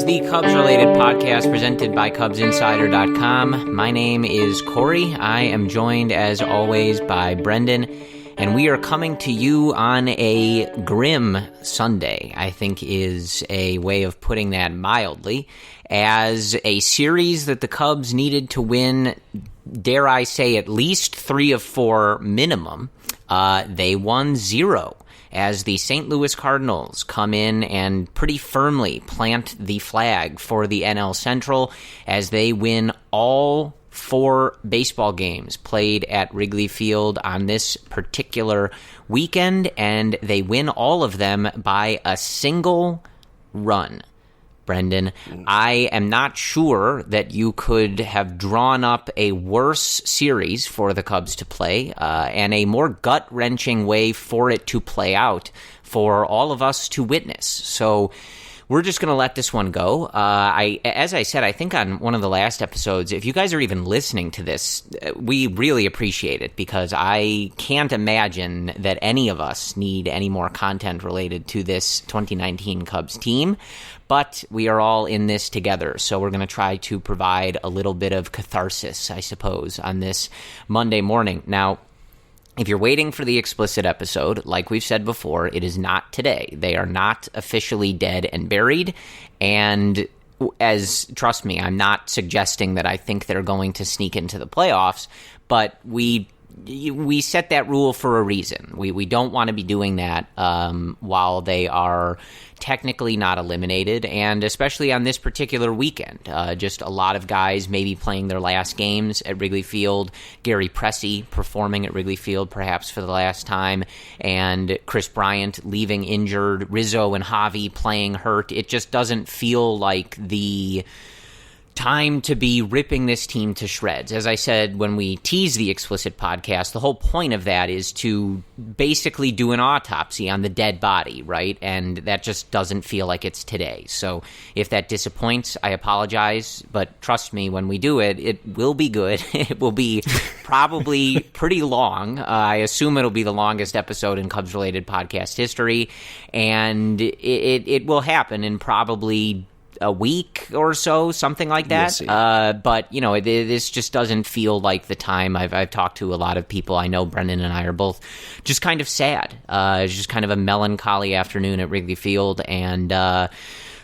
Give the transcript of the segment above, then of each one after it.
the Cubs-related podcast presented by CubsInsider.com. My name is Corey. I am joined, as always, by Brendan, and we are coming to you on a grim Sunday, I think is a way of putting that mildly, as a series that the Cubs needed to win, dare I say, at least 3 of 4 minimum. They won 0. As the St. Louis Cardinals come in and pretty firmly plant the flag for the NL Central as they win all 4 baseball games played at Wrigley Field on this particular weekend, and they win all of them by a single run. Brendan, I am not sure that you could have drawn up a worse series for the Cubs to play and a more gut-wrenching way for it to play out for all of us to witness. So we're just going to let this one go. As I said, I think on one of the last episodes, if you guys are even listening to this, we really appreciate it because I can't imagine that any of us need any more content related to this 2019 Cubs team. But we are all in this together, so we're going to try to provide a little bit of catharsis, I suppose, on this Monday morning. Now, if you're waiting for the explicit episode, like we've said before, it is not today. They are not officially dead and buried, and trust me, I'm not suggesting that I think they're going to sneak into the playoffs, but we set that rule for a reason. We don't want to be doing that while they are technically not eliminated, and especially on this particular weekend. Just a lot of guys maybe playing their last games at Wrigley Field, Gary Pressey performing at Wrigley Field perhaps for the last time, and Chris Bryant leaving injured, Rizzo and Javi playing hurt. It just doesn't feel like the time to be ripping this team to shreds. As I said when we teased the explicit podcast, the whole point of that is to basically do an autopsy on the dead body, right? And that just doesn't feel like it's today. So if that disappoints, I apologize, but trust me, when we do it, it will be good. It will be probably pretty long. I assume it'll be the longest episode in Cubs-related podcast history, and it will happen in probably a week or so, something like that. But, you know, this just doesn't feel like the time. I've talked to a lot of people. I know Brendan and I are both just kind of sad. It's just kind of a melancholy afternoon at Wrigley Field, and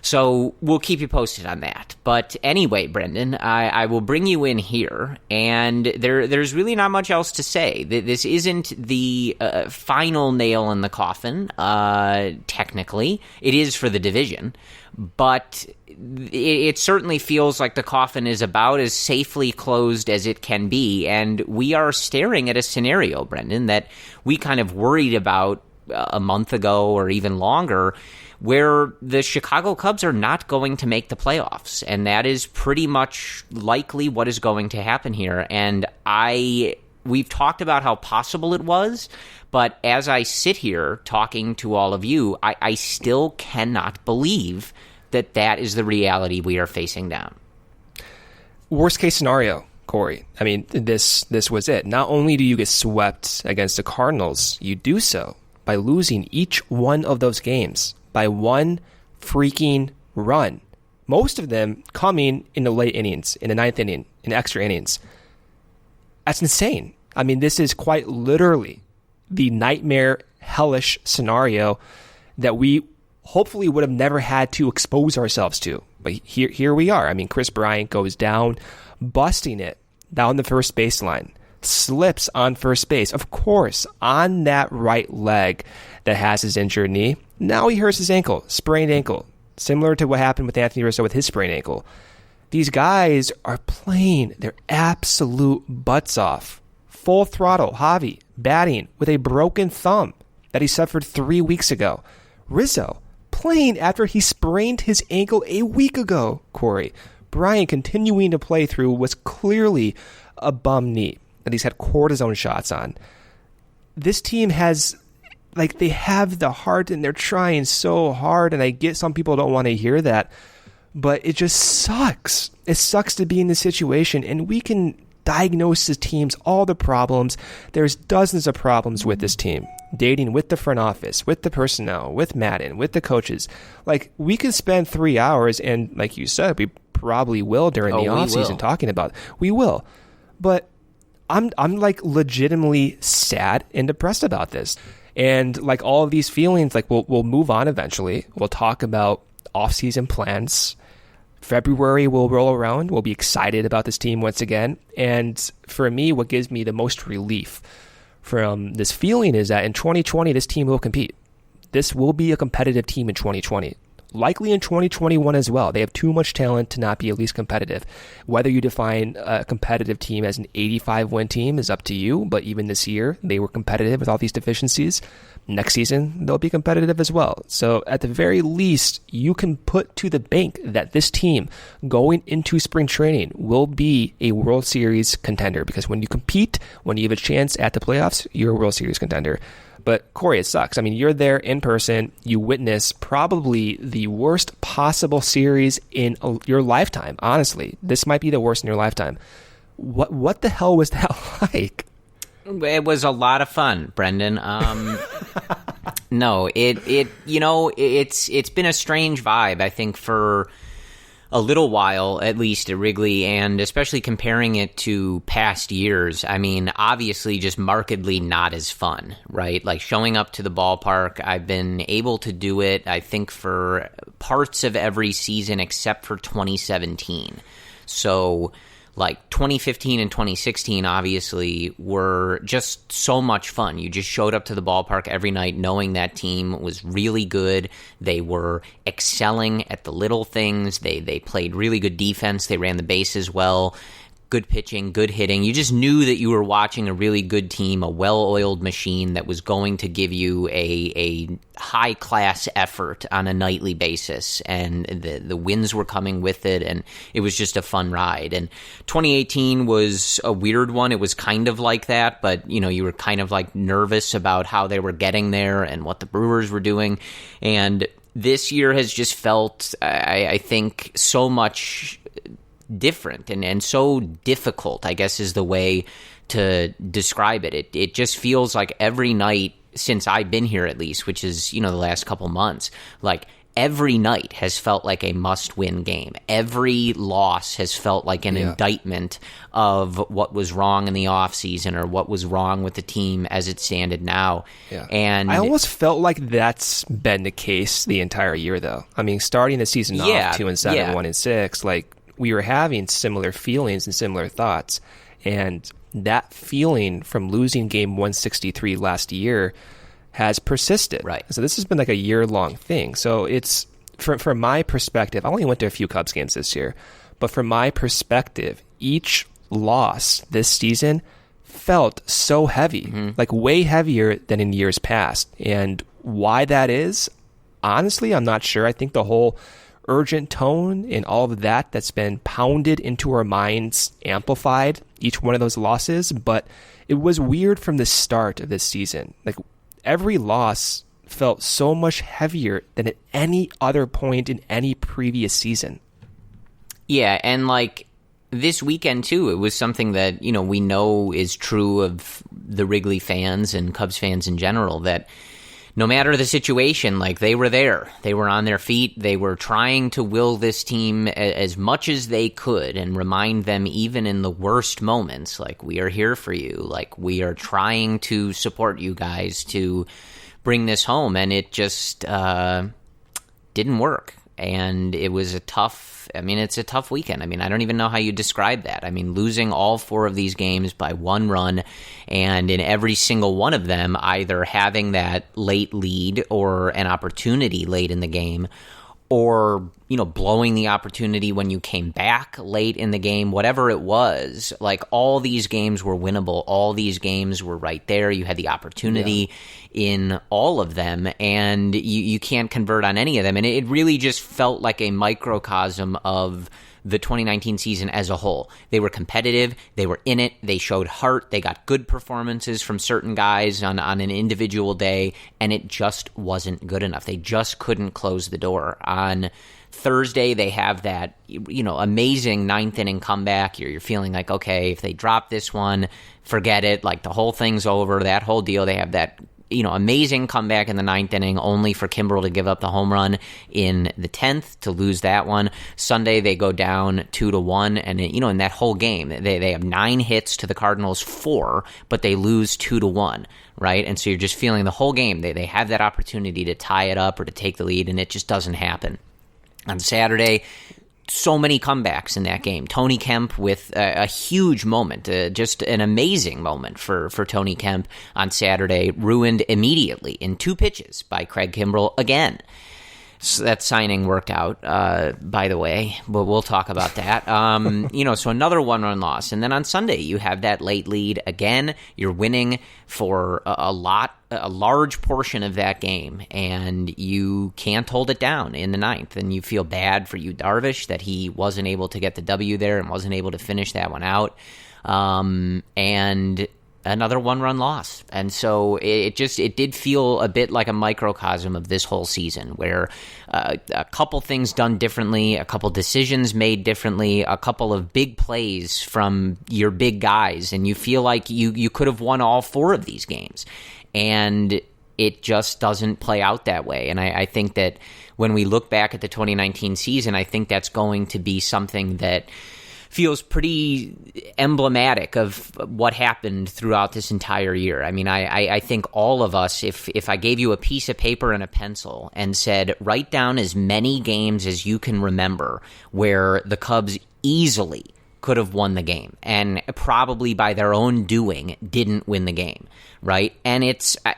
so we'll keep you posted on that. But anyway, Brendan, I will bring you in here, and there's really not much else to say. This isn't the final nail in the coffin, technically. It is for the division, but it certainly feels like the coffin is about as safely closed as it can be, and we are staring at a scenario, Brendan, that we kind of worried about a month ago or even longer, where the Chicago Cubs are not going to make the playoffs, and that is pretty much likely what is going to happen here. And we've talked about how possible it was, but as I sit here talking to all of you, I still cannot believe that is the reality we are facing down. Worst case scenario, Corey. I mean, this was it. Not only do you get swept against the Cardinals, you do so by losing each one of those games by one freaking run. Most of them coming in the late innings, in the 9th inning, in extra innings. That's insane. I mean, this is quite literally the nightmare, hellish scenario that we hopefully would have never had to expose ourselves to. But here we are. I mean, Chris Bryant goes down, busting it down the first baseline, slips on first base, of course, on that right leg that has his injured knee. Now he hurts his ankle, sprained ankle, similar to what happened with Anthony Rizzo with his sprained ankle. These guys are playing their absolute butts off. Full throttle, Javi batting with a broken thumb that he suffered 3 weeks ago. Rizzo playing after he sprained his ankle a week ago, Corey. Bryant continuing to play through what's clearly a bum knee that he's had cortisone shots on. This team has, they have the heart and they're trying so hard, and I get some people don't want to hear that, but it just sucks. It sucks to be in this situation, and we can diagnoses teams, all the problems. There's dozens of problems with this team, dating with the front office, with the personnel, with Madden, with the coaches. Like, we could spend 3 hours, and like you said, we probably will during the offseason talking about it. We will. But I'm like legitimately sad and depressed about this. And like all of these feelings, like we'll move on eventually. We'll talk about offseason plans. February will roll around. We'll be excited about this team once again. And for me, what gives me the most relief from this feeling is that in 2020, this team will compete. This will be a competitive team in 2020. Likely in 2021 as well. They have too much talent to not be at least competitive. Whether you define a competitive team as an 85-win team is up to you, but even this year, they were competitive with all these deficiencies. Next season, they'll be competitive as well. So at the very least, you can put to the bank that this team going into spring training will be a World Series contender, because when you compete, when you have a chance at the playoffs, you're a World Series contender. But Corey, it sucks. I mean, you're there in person. You witness probably the worst possible series in your lifetime. Honestly, this might be the worst in your lifetime. What the hell was that like? It was a lot of fun, Brendan. No, it's been a strange vibe, I think, for a little while, at least at Wrigley, and especially comparing it to past years. I mean, obviously just markedly not as fun, right? Like showing up to the ballpark, I've been able to do it, I think, for parts of every season except for 2017. So like 2015 and 2016 obviously were just so much fun. You just showed up to the ballpark every night knowing that team was really good. They were excelling at the little things. They played really good defense. They ran the bases well. Good pitching, good hitting. You just knew that you were watching a really good team, a well-oiled machine that was going to give you a high-class effort on a nightly basis, and the wins were coming with it, and it was just a fun ride. And 2018 was a weird one. It was kind of like that, but you were kind of like nervous about how they were getting there and what the Brewers were doing. And this year has just felt, I think, so much different and so difficult, I guess, is the way to describe it. It just feels like every night since I've been here, at least, which is, the last couple months, like every night has felt like a must-win game. Every loss has felt like an indictment of what was wrong in the offseason or what was wrong with the team as it standed now. Yeah. And I almost felt like that's been the case the entire year, though. I mean, starting the season off 2-7, 1-6, like, we were having similar feelings and similar thoughts. And that feeling from losing game 163 last year has persisted. Right. So this has been like a year-long thing. So it's, from my perspective, I only went to a few Cubs games this year, but from my perspective, each loss this season felt so heavy, like way heavier than in years past. And why that is, honestly, I'm not sure. I think the whole urgent tone and all of that's been pounded into our minds amplified each one of those losses. But it was weird from the start of this season. Like, every loss felt so much heavier than at any other point in any previous season. Yeah, and like this weekend too, it was something that we know is true of the Wrigley fans and Cubs fans in general, that no matter the situation, like, they were there. They were on their feet. They were trying to will this team as much as they could and remind them, even in the worst moments, like, we are here for you. Like, we are trying to support you guys to bring this home. And it just didn't work. And it was it's a tough weekend. I mean, I don't even know how you describe that. I mean, losing all 4 of these games by 1 run, and in every single one of them, either having that late lead or an opportunity late in the game, or, blowing the opportunity when you came back late in the game, whatever it was. Like, all these games were winnable. All these games were right there. You had the opportunity in all of them, and you can't convert on any of them. And it really just felt like a microcosm of the 2019 season as a whole. They were competitive. They were in it. They showed heart. They got good performances from certain guys on an individual day, and it just wasn't good enough. They just couldn't close the door on Thursday, they have that, amazing ninth inning comeback. You're feeling like, okay, if they drop this one, forget it. Like, the whole thing's over, that whole deal. They have that, amazing comeback in the ninth inning, only for Kimbrel to give up the home run in the 10th to lose that one. Sunday, they go down 2-1, and in that whole game, they have 9 hits to the Cardinals 4, but they lose 2-1, right? And so you're just feeling the whole game they have that opportunity to tie it up or to take the lead, and it just doesn't happen. On Saturday, so many comebacks in that game. Tony Kemp with a huge moment, just an amazing moment for Tony Kemp on Saturday, ruined immediately in 2 pitches by Craig Kimbrel again. So that signing worked out, by the way, but we'll talk about that. So another 1-run loss. And then on Sunday, you have that late lead again. You're winning for a large portion of that game, and you can't hold it down in the 9th. And you feel bad for Yu Darvish that he wasn't able to get the W there and wasn't able to finish that one out. And another 1-run loss. And so it did feel a bit like a microcosm of this whole season, where a couple things done differently, a couple decisions made differently, a couple of big plays from your big guys, and you feel like you could have won all 4 of these games. And it just doesn't play out that way. And I think that when we look back at the 2019 season, I think that's going to be something that feels pretty emblematic of what happened throughout this entire year. I mean, I think all of us, if I gave you a piece of paper and a pencil and said, write down as many games as you can remember where the Cubs easily could have won the game and probably by their own doing didn't win the game, right? And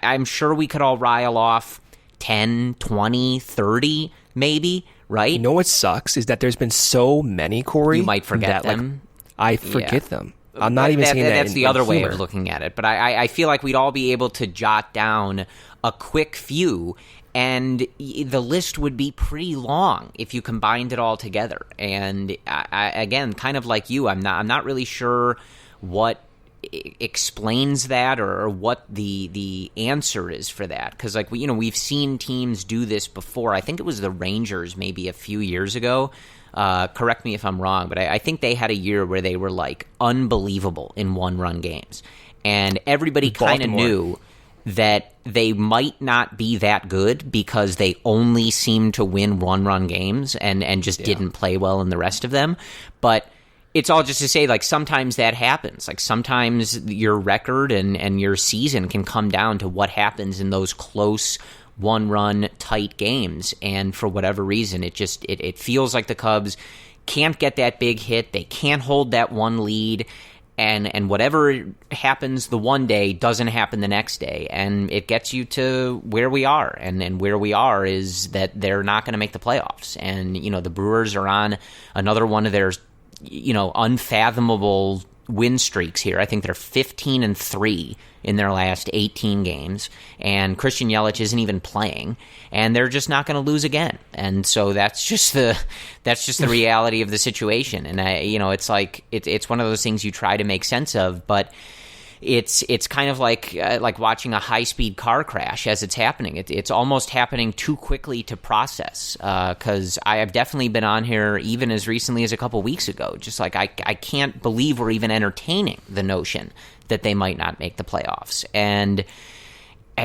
I'm sure we could all rile off 10, 20, 30 maybe, right? You know what sucks is that there's been so many, Corey. You might forget them. I forget them. I'm not even saying that. That's the other way of looking at it. But I feel like we'd all be able to jot down a quick few, and the list would be pretty long if you combined it all together. And again, kind of like you, I'm not really sure what explains that or what the answer is for that, because we've seen teams do this before. I think it was the Rangers maybe a few years ago. Correct me if I'm wrong, but I think they had a year where they were like unbelievable in 1-run games, and everybody kind of knew that they might not be that good because they only seemed to win 1-run games and just didn't play well in the rest of them. But it's all just to say, like, sometimes that happens. Like, sometimes your record and your season can come down to what happens in those close 1-run tight games. And for whatever reason, it feels like the Cubs can't get that big hit. They can't hold that one lead. And whatever happens the one day doesn't happen the next day. And it gets you to where we are. And where we are is that they're not going to make the playoffs. And, the Brewers are on another one of their unfathomable win streaks here. I think they're 15-3 in their last 18 games, and Christian Yelich isn't even playing, and they're just not going to lose again. And so that's just the reality of the situation. And it's like it's one of those things you try to make sense of, but it's kind of like watching a high-speed car crash as it's happening. It's almost happening too quickly to process, because I have definitely been on here even as recently as a couple weeks ago. Just like I can't believe we're even entertaining the notion that they might not make the playoffs. And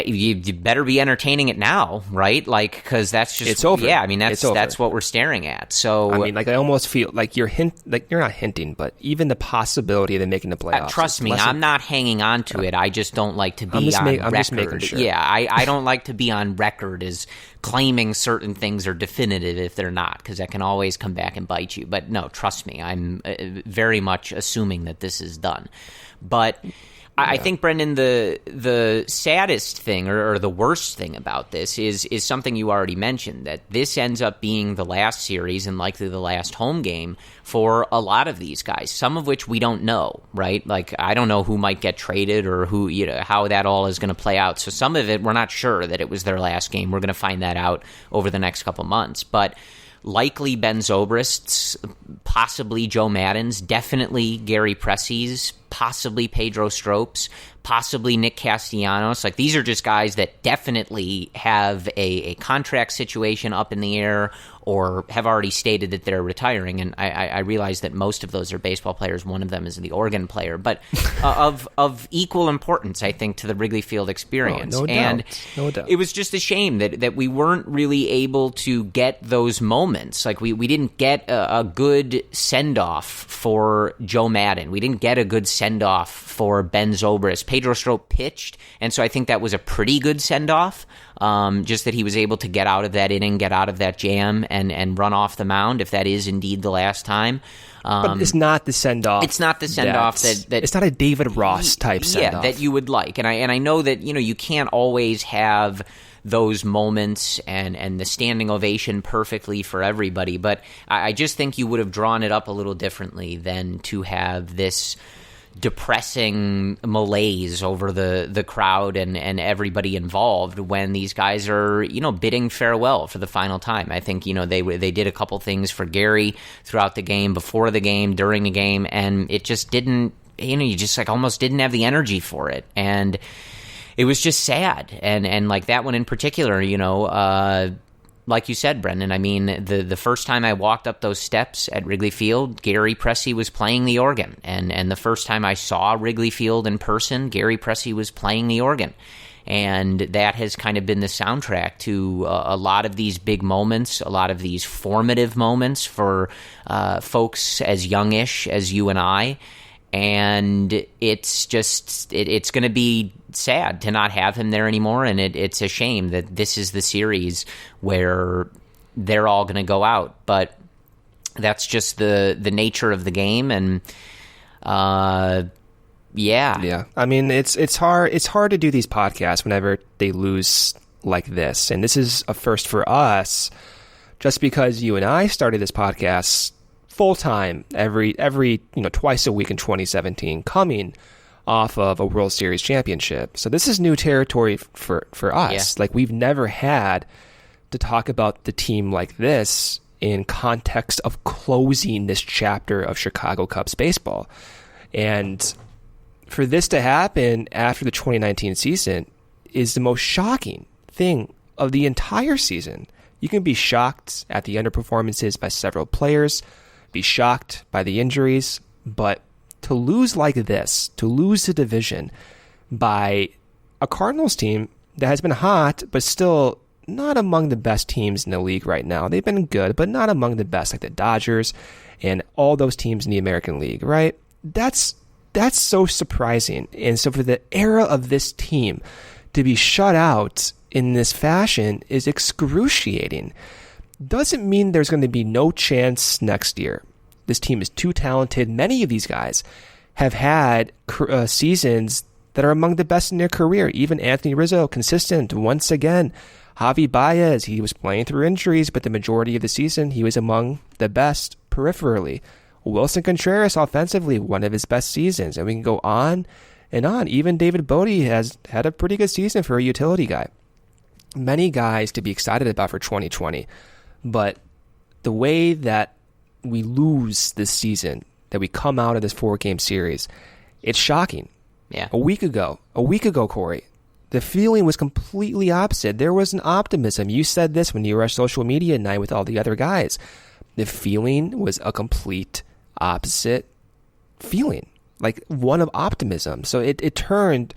you better be entertaining it now, right? Like, because that's just it's over. Yeah, I mean that's what we're staring at. So I mean, like, I almost feel like you're not hinting, but even the possibility of them making the playoffs. Trust me, I'm not hanging on to it. I just don't like to be on record. I'm just making sure. Yeah, I don't like to be on record as claiming certain things are definitive if they're not, because that can always come back and bite you. But no, trust me, I'm very much assuming that this is done. But I think, Brendan, the saddest thing or the worst thing about this is something you already mentioned, that this ends up being the last series and likely the last home game for a lot of these guys, some of which we don't know, right? Like, I don't know who might get traded or who, how that all is going to play out. So some of it, we're not sure that it was their last game. We're going to find that out over the next couple months. But likely Ben Zobrist's, possibly Joe Maddon's, definitely Gary Pressey's, possibly Pedro Stropes, possibly Nick Castellanos. Like, these are just guys that definitely have a contract situation up in the air or have already stated that they're retiring. And I realize that most of those are baseball players. One of them is the organ player, but of equal importance, I think, to the Wrigley Field experience. No and doubt. It was just a shame that we weren't really able to get those moments. Like, we didn't get a good send-off for Joe Madden. We didn't get a good send-off for Ben Zobrist. Pedro Strop pitched, and so I think that was a pretty good send-off. Just that he was able to get out of that inning, get out of that jam, and run off the mound, if that is indeed the last time. But it's not the send-off. It's not the send-off that it's not a David Ross type send-off. Yeah, that you would like. And I know that, you can't always have those moments and the standing ovation perfectly for everybody, but I just think you would have drawn it up a little differently than to have this depressing malaise over the crowd and everybody involved when these guys are, bidding farewell for the final time. I think, they did a couple things for Gary throughout the game, before the game, during the game, and it just didn't, you just like almost didn't have the energy for it. And it was just sad. And like that one in particular, like you said, Brendan, I mean, the first time I walked up those steps at Wrigley Field, Gary Pressey was playing the organ. And the first time I saw Wrigley Field in person, Gary Pressey was playing the organ. And that has kind of been the soundtrack to a lot of these big moments, a lot of these formative moments for folks as youngish as you and I. And it's just it's going to be sad to not have him there anymore, and it's a shame that this is the series where they're all going to go out. But that's just the nature of the game, and yeah. I mean, it's hard to do these podcasts whenever they lose like this, and this is a first for us, just because you and I started this podcast full time every twice a week in 2017, coming off of a World Series championship. So this is new territory for us. Yeah. Like, we've never had to talk about the team like this in context of closing this chapter of Chicago Cubs baseball. And for this to happen after the 2019 season is the most shocking thing of the entire season. You can be shocked at the underperformances by several players, be shocked by the injuries, but to lose like this, to lose the division by a Cardinals team that has been hot, but still not among the best teams in the league right now. They've been good, but not among the best, like the Dodgers and all those teams in the American League, right? That's so surprising. And so for the era of this team to be shut out in this fashion is excruciating. Doesn't mean there's going to be no chance next year. This team is too talented. Many of these guys have had seasons that are among the best in their career. Even Anthony Rizzo, consistent once again. Javi Baez, he was playing through injuries, but the majority of the season, he was among the best peripherally. Wilson Contreras, offensively, one of his best seasons. And we can go on and on. Even David Bodie has had a pretty good season for a utility guy. Many guys to be excited about for 2020. But the way that we lose this season, that we come out of this 4-game series, it's shocking. Yeah. A week ago, Corey, the feeling was completely opposite. There was an optimism. You said this when you were at social media night with all the other guys. The feeling was a complete opposite feeling, like one of optimism. So it turned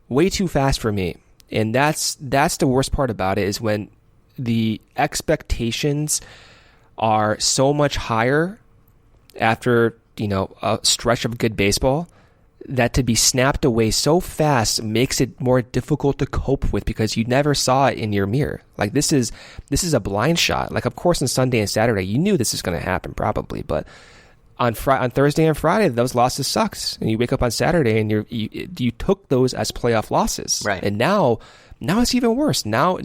way too fast for me. And that's the worst part about it, is when the expectations are so much higher after, a stretch of good baseball, that to be snapped away so fast makes it more difficult to cope with, because you never saw it in your mirror. Like, this is a blind shot. Like, of course, on Sunday and Saturday, you knew this is going to happen probably, but on Thursday and Friday, those losses sucks. And you wake up on Saturday and you took those as playoff losses. Right. And now it's even worse. Now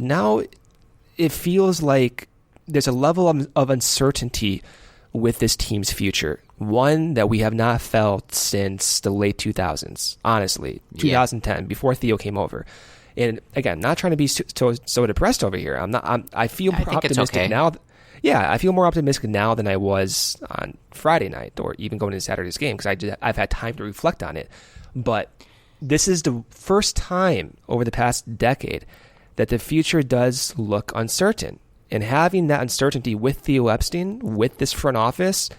it feels like there's a level of uncertainty with this team's future, one that we have not felt since the late 2000s, honestly. 2010, before Theo came over. And again, not trying to be so depressed over here. I feel optimistic now. yeah, I feel more optimistic now than I was on Friday night or even going into Saturday's game because I've had time to reflect on it. But this is the first time over the past decade that the future does look uncertain. And having that uncertainty with Theo Epstein, with this front office,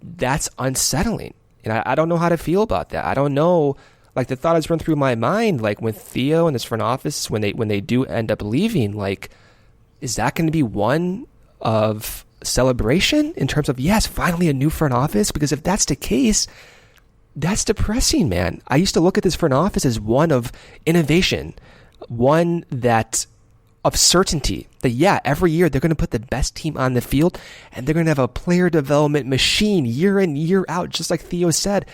that's unsettling. And I don't know how to feel about that. I don't know, like the thought has run through my mind, like with Theo and this front office, when they do end up leaving, like, is that going to be one of celebration in terms of, yes, finally a new front office? Because if that's the case, that's depressing, man. I used to look at this front office as one of innovation, one that of certainty that, yeah, every year they're going to put the best team on the field and they're going to have a player development machine year in, year out, just like Theo said.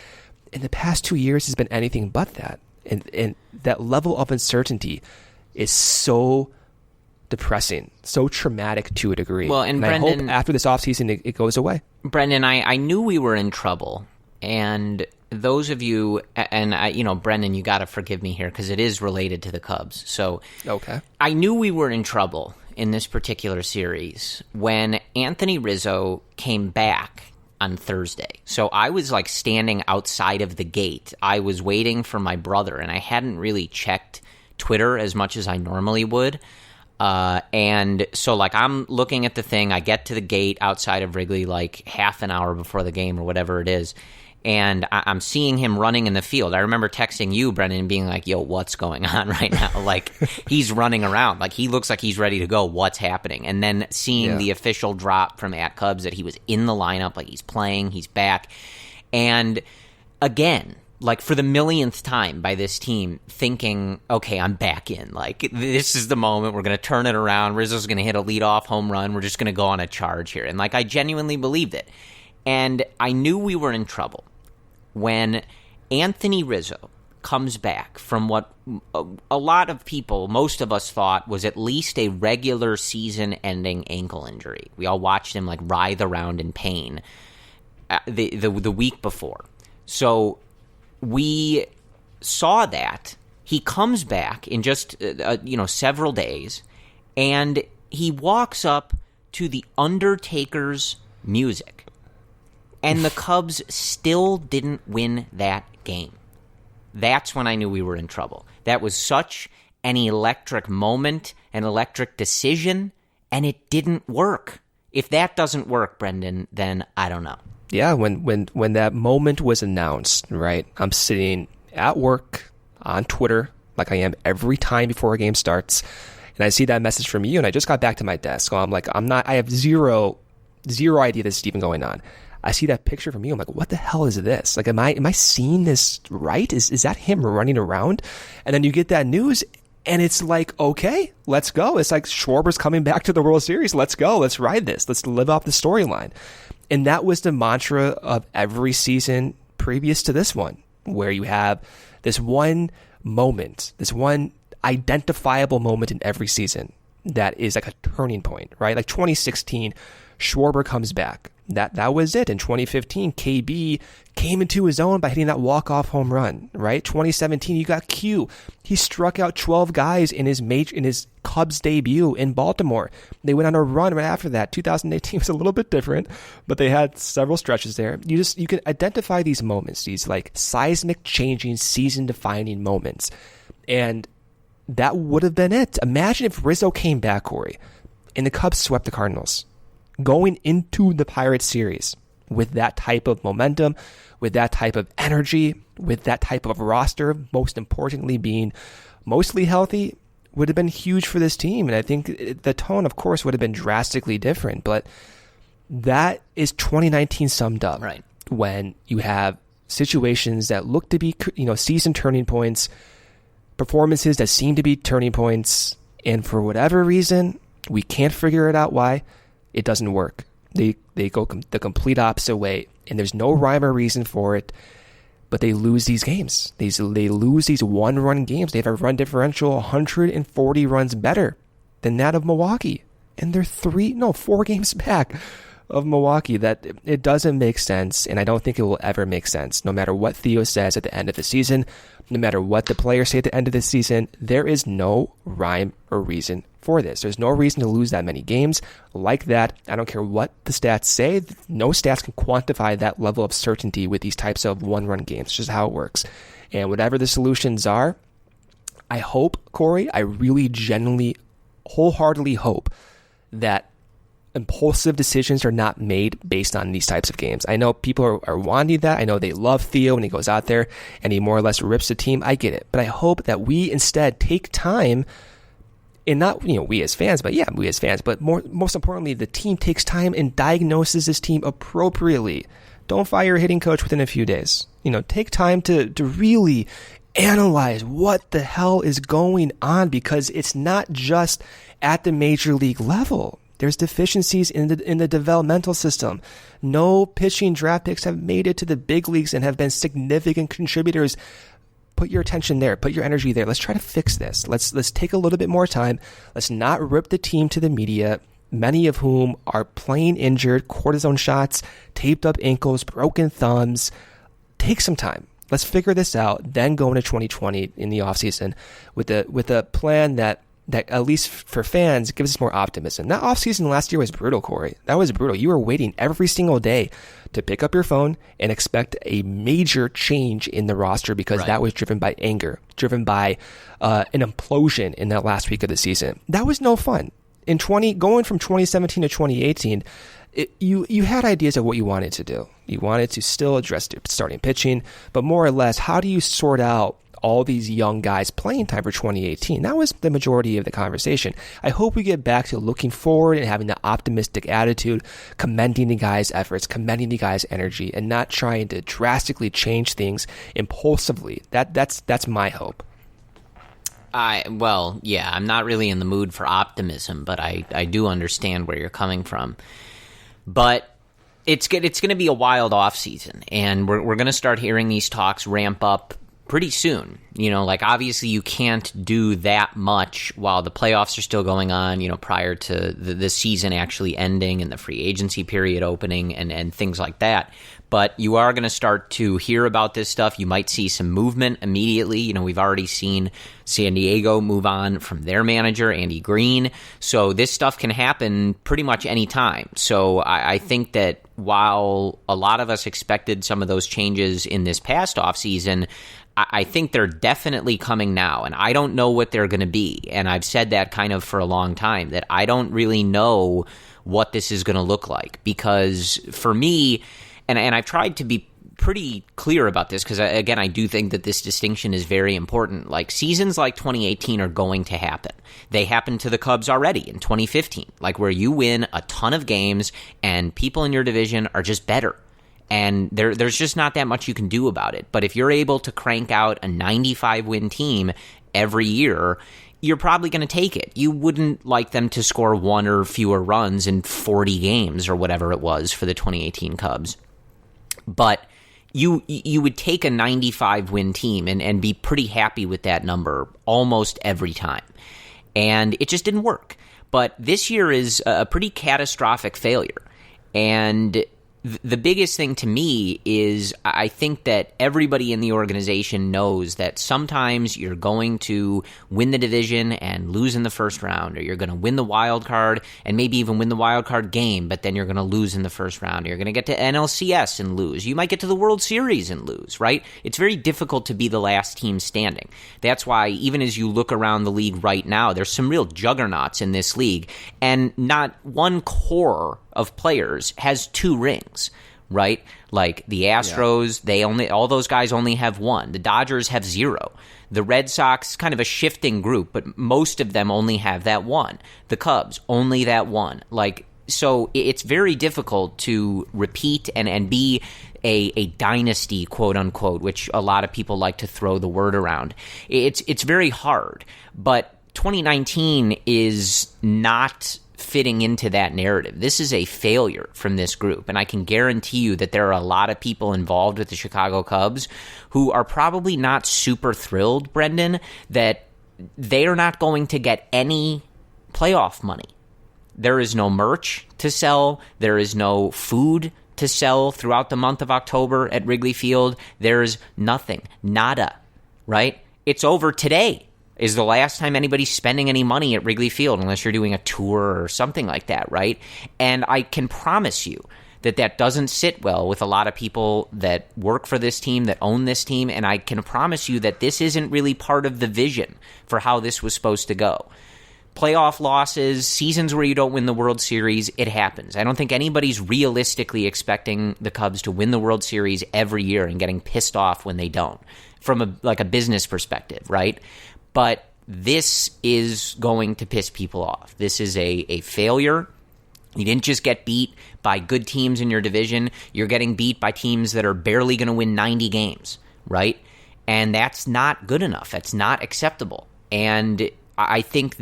In the past 2 years has been anything but that. And that level of uncertainty is so depressing, so traumatic to a degree. Well, and Brendan, I hope after this offseason it goes away. Brendan, I knew we were in trouble. And those of you, and Brendan, you got to forgive me here because it is related to the Cubs. So okay, I knew we were in trouble in this particular series when Anthony Rizzo came back on Thursday. So I was like standing outside of the gate. I was waiting for my brother, and I hadn't really checked Twitter as much as I normally would. And so like I'm looking at the thing. I get to the gate outside of Wrigley like half an hour before the game or whatever it is. And I'm seeing him running in the field. I remember texting you, Brendan, and being like, yo, what's going on right now? Like, he's running around. Like, he looks like he's ready to go. What's happening? And then seeing the official drop from @Cubs that he was in the lineup, like he's playing, he's back. And again, like for the millionth time by this team, thinking, okay, I'm back in. Like, this is the moment. We're going to turn it around. Rizzo's going to hit a leadoff home run. We're just going to go on a charge here. And like, I genuinely believed it. And I knew we were in trouble when Anthony Rizzo comes back from what a lot of people, most of us thought was at least a regular season-ending ankle injury. We all watched him like writhe around in pain the week before. So we saw that. He comes back in just several days, and he walks up to the Undertaker's music. And the Cubs still didn't win that game. That's when I knew we were in trouble. That was such an electric moment, an electric decision, and it didn't work. If that doesn't work, Brendan, then I don't know. Yeah, when that moment was announced, right, I'm sitting at work on Twitter like I am every time before a game starts, and I see that message from you, and I just got back to my desk. So I'm like, I have zero idea this is even going on. I see that picture from you. I'm like, what the hell is this? Like, am I seeing this right? Is that him running around? And then you get that news, and it's like, okay, let's go. It's like Schwarber's coming back to the World Series. Let's go. Let's ride this. Let's live off the storyline. And that was the mantra of every season previous to this one, where you have this one moment, this one identifiable moment in every season that is like a turning point, right? Like 2016, Schwarber comes back. That was it. In 2015, KB came into his own by hitting that walk-off home run, right? 2017, you got Q. He struck out 12 guys in his Cubs debut in Baltimore. They went on a run right after that. 2018 was a little bit different, but they had several stretches there. You can identify these moments, these like seismic changing, season-defining moments. And that would have been it. Imagine if Rizzo came back, Corey, and the Cubs swept the Cardinals. Going into the Pirates series with that type of momentum, with that type of energy, with that type of roster, most importantly being mostly healthy, would have been huge for this team. And I think the tone, of course, would have been drastically different. But that is 2019 summed up. Right. When you have situations that look to be, season turning points, performances that seem to be turning points, and for whatever reason, we can't figure it out why. It doesn't work. They go the complete opposite way, and there's no rhyme or reason for it, but they lose these games. They lose these one-run games. They have a run differential 140 runs better than that of Milwaukee, and they're 4 games back of Milwaukee. That it doesn't make sense, and I don't think it will ever make sense. No matter what Theo says at the end of the season, no matter what the players say at the end of the season, there is no rhyme or reason for this. There's no reason to lose that many games like that. I don't care what the stats say. No stats can quantify that level of certainty with these types of one-run games. It's just how it works. And whatever the solutions are, I hope, Corey, I really genuinely, wholeheartedly hope that impulsive decisions are not made based on these types of games. I know people are wanting that. I know they love Theo when he goes out there and he more or less rips the team. I get it. But I hope that we instead take time, and not, we as fans, but most importantly, the team takes time and diagnoses this team appropriately. Don't fire a hitting coach within a few days. Take time to really analyze what the hell is going on, because it's not just at the major league level. There's deficiencies in the developmental system. No pitching draft picks have made it to the big leagues and have been significant contributors. Put your attention there. Put your energy there. Let's try to fix this. Let's take a little bit more time. Let's not rip the team to the media, many of whom are playing injured, cortisone shots, taped up ankles, broken thumbs. Take some time. Let's figure this out, then go into 2020 in the offseason with a plan that at least for fans gives us more optimism. That offseason last year was brutal, Corey. That was brutal. You were waiting every single day to pick up your phone and expect a major change in the roster, because that was driven by anger, driven by an implosion in that last week of the season. That was no fun. Going from 2017 to 2018, you had ideas of what you wanted to do. You wanted to still address starting pitching, but more or less, how do you sort out all these young guys playing time for 2018? That was the majority of the conversation. I hope we get back to looking forward and having the optimistic attitude, commending the guys' efforts, commending the guys' energy, and not trying to drastically change things impulsively. That's my hope. I'm not really in the mood for optimism, but I do understand where you're coming from. But it's going to be a wild offseason, and we're going to start hearing these talks ramp up pretty soon. Obviously you can't do that much while the playoffs are still going on, prior to the season actually ending and the free agency period opening and things like that. But you are going to start to hear about this stuff. You might see some movement immediately. We've already seen San Diego move on from their manager, Andy Green. So this stuff can happen pretty much any time. So I think that while a lot of us expected some of those changes in this past offseason, I think they're definitely coming now, and I don't know what they're going to be. And I've said that kind of for a long time, that I don't really know what this is going to look like, because for me, and I've tried to be pretty clear about this, because again, I do think that this distinction is very important. Like, seasons like 2018 are going to happen. They happened to the Cubs already in 2015, where you win a ton of games and people in your division are just better. And there's just not that much you can do about it. But if you're able to crank out a 95-win team every year, you're probably going to take it. You wouldn't like them to score one or fewer runs in 40 games or whatever it was for the 2018 Cubs. But you would take a 95-win team and be pretty happy with that number almost every time. And it just didn't work. But this year is a pretty catastrophic failure. And the biggest thing to me is I think that everybody in the organization knows that sometimes you're going to win the division and lose in the first round, or you're going to win the wild card and maybe even win the wild card game, but then you're going to lose in the first round. You're going to get to NLCS and lose. You might get to the World Series and lose, right? It's very difficult to be the last team standing. That's why even as you look around the league right now, there's some real juggernauts in this league, and not one core of players has 2 rings, right? Like the Astros, all those guys only have 1. The Dodgers have 0. The Red Sox, kind of a shifting group, but most of them only have that 1. The Cubs, only that 1. So it's very difficult to repeat and be a dynasty, quote unquote, which a lot of people like to throw the word around. It's very hard, but 2019 is not fitting into that narrative. This is a failure from this group, and I can guarantee you that there are a lot of people involved with the Chicago Cubs who are probably not super thrilled, Brendan, that they are not going to get any playoff money. There is no merch to sell. There is no food to sell throughout the month of October at Wrigley Field. There's nothing. Nada, right? It's over today is the last time anybody's spending any money at Wrigley Field unless you're doing a tour or something like that, right? And I can promise you that doesn't sit well with a lot of people that work for this team, that own this team, and I can promise you that this isn't really part of the vision for how this was supposed to go. Playoff losses, seasons where you don't win the World Series, it happens. I don't think anybody's realistically expecting the Cubs to win the World Series every year and getting pissed off when they don't, from a business perspective, right? But this is going to piss people off. This is a failure. You didn't just get beat by good teams in your division. You're getting beat by teams that are barely going to win 90 games, right? And that's not good enough. That's not acceptable. And I think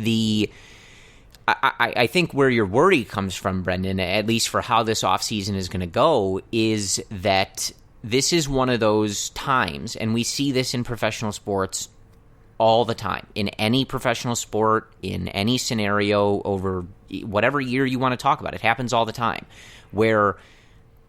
I think where your worry comes from, Brendan, at least for how this offseason is going to go, is that this is one of those times, and we see this in professional sports all the time, in any professional sport, in any scenario, over whatever year you want to talk about. It happens all the time, where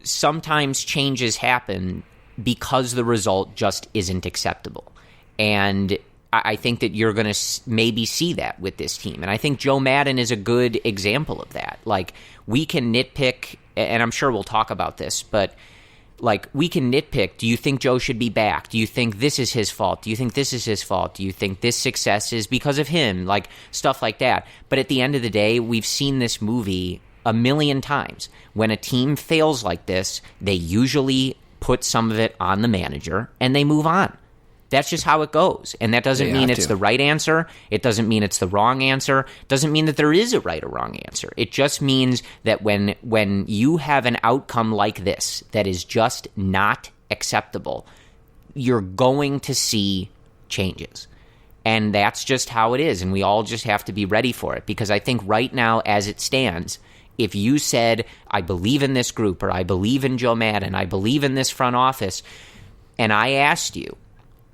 sometimes changes happen because the result just isn't acceptable. And I think that you're going to maybe see that with this team. And I think Joe Maddon is a good example of that. Like, we can nitpick, and I'm sure we'll talk about this, but like, we can nitpick. Do you think Joe should be back? Do you think this is his fault? Do you think this is his fault? Do you think this success is because of him? Like, stuff like that. But at the end of the day, we've seen this movie a million times. When a team fails like this, they usually put some of it on the manager and they move on. That's just how it goes. And that doesn't mean it's the right answer. It doesn't mean it's the wrong answer. It doesn't mean that there is a right or wrong answer. It just means that when you have an outcome like this that is just not acceptable, you're going to see changes. And that's just how it is. And we all just have to be ready for it. Because I think right now, as it stands, if you said, I believe in this group, or I believe in Joe Maddon, I believe in this front office, and I asked you,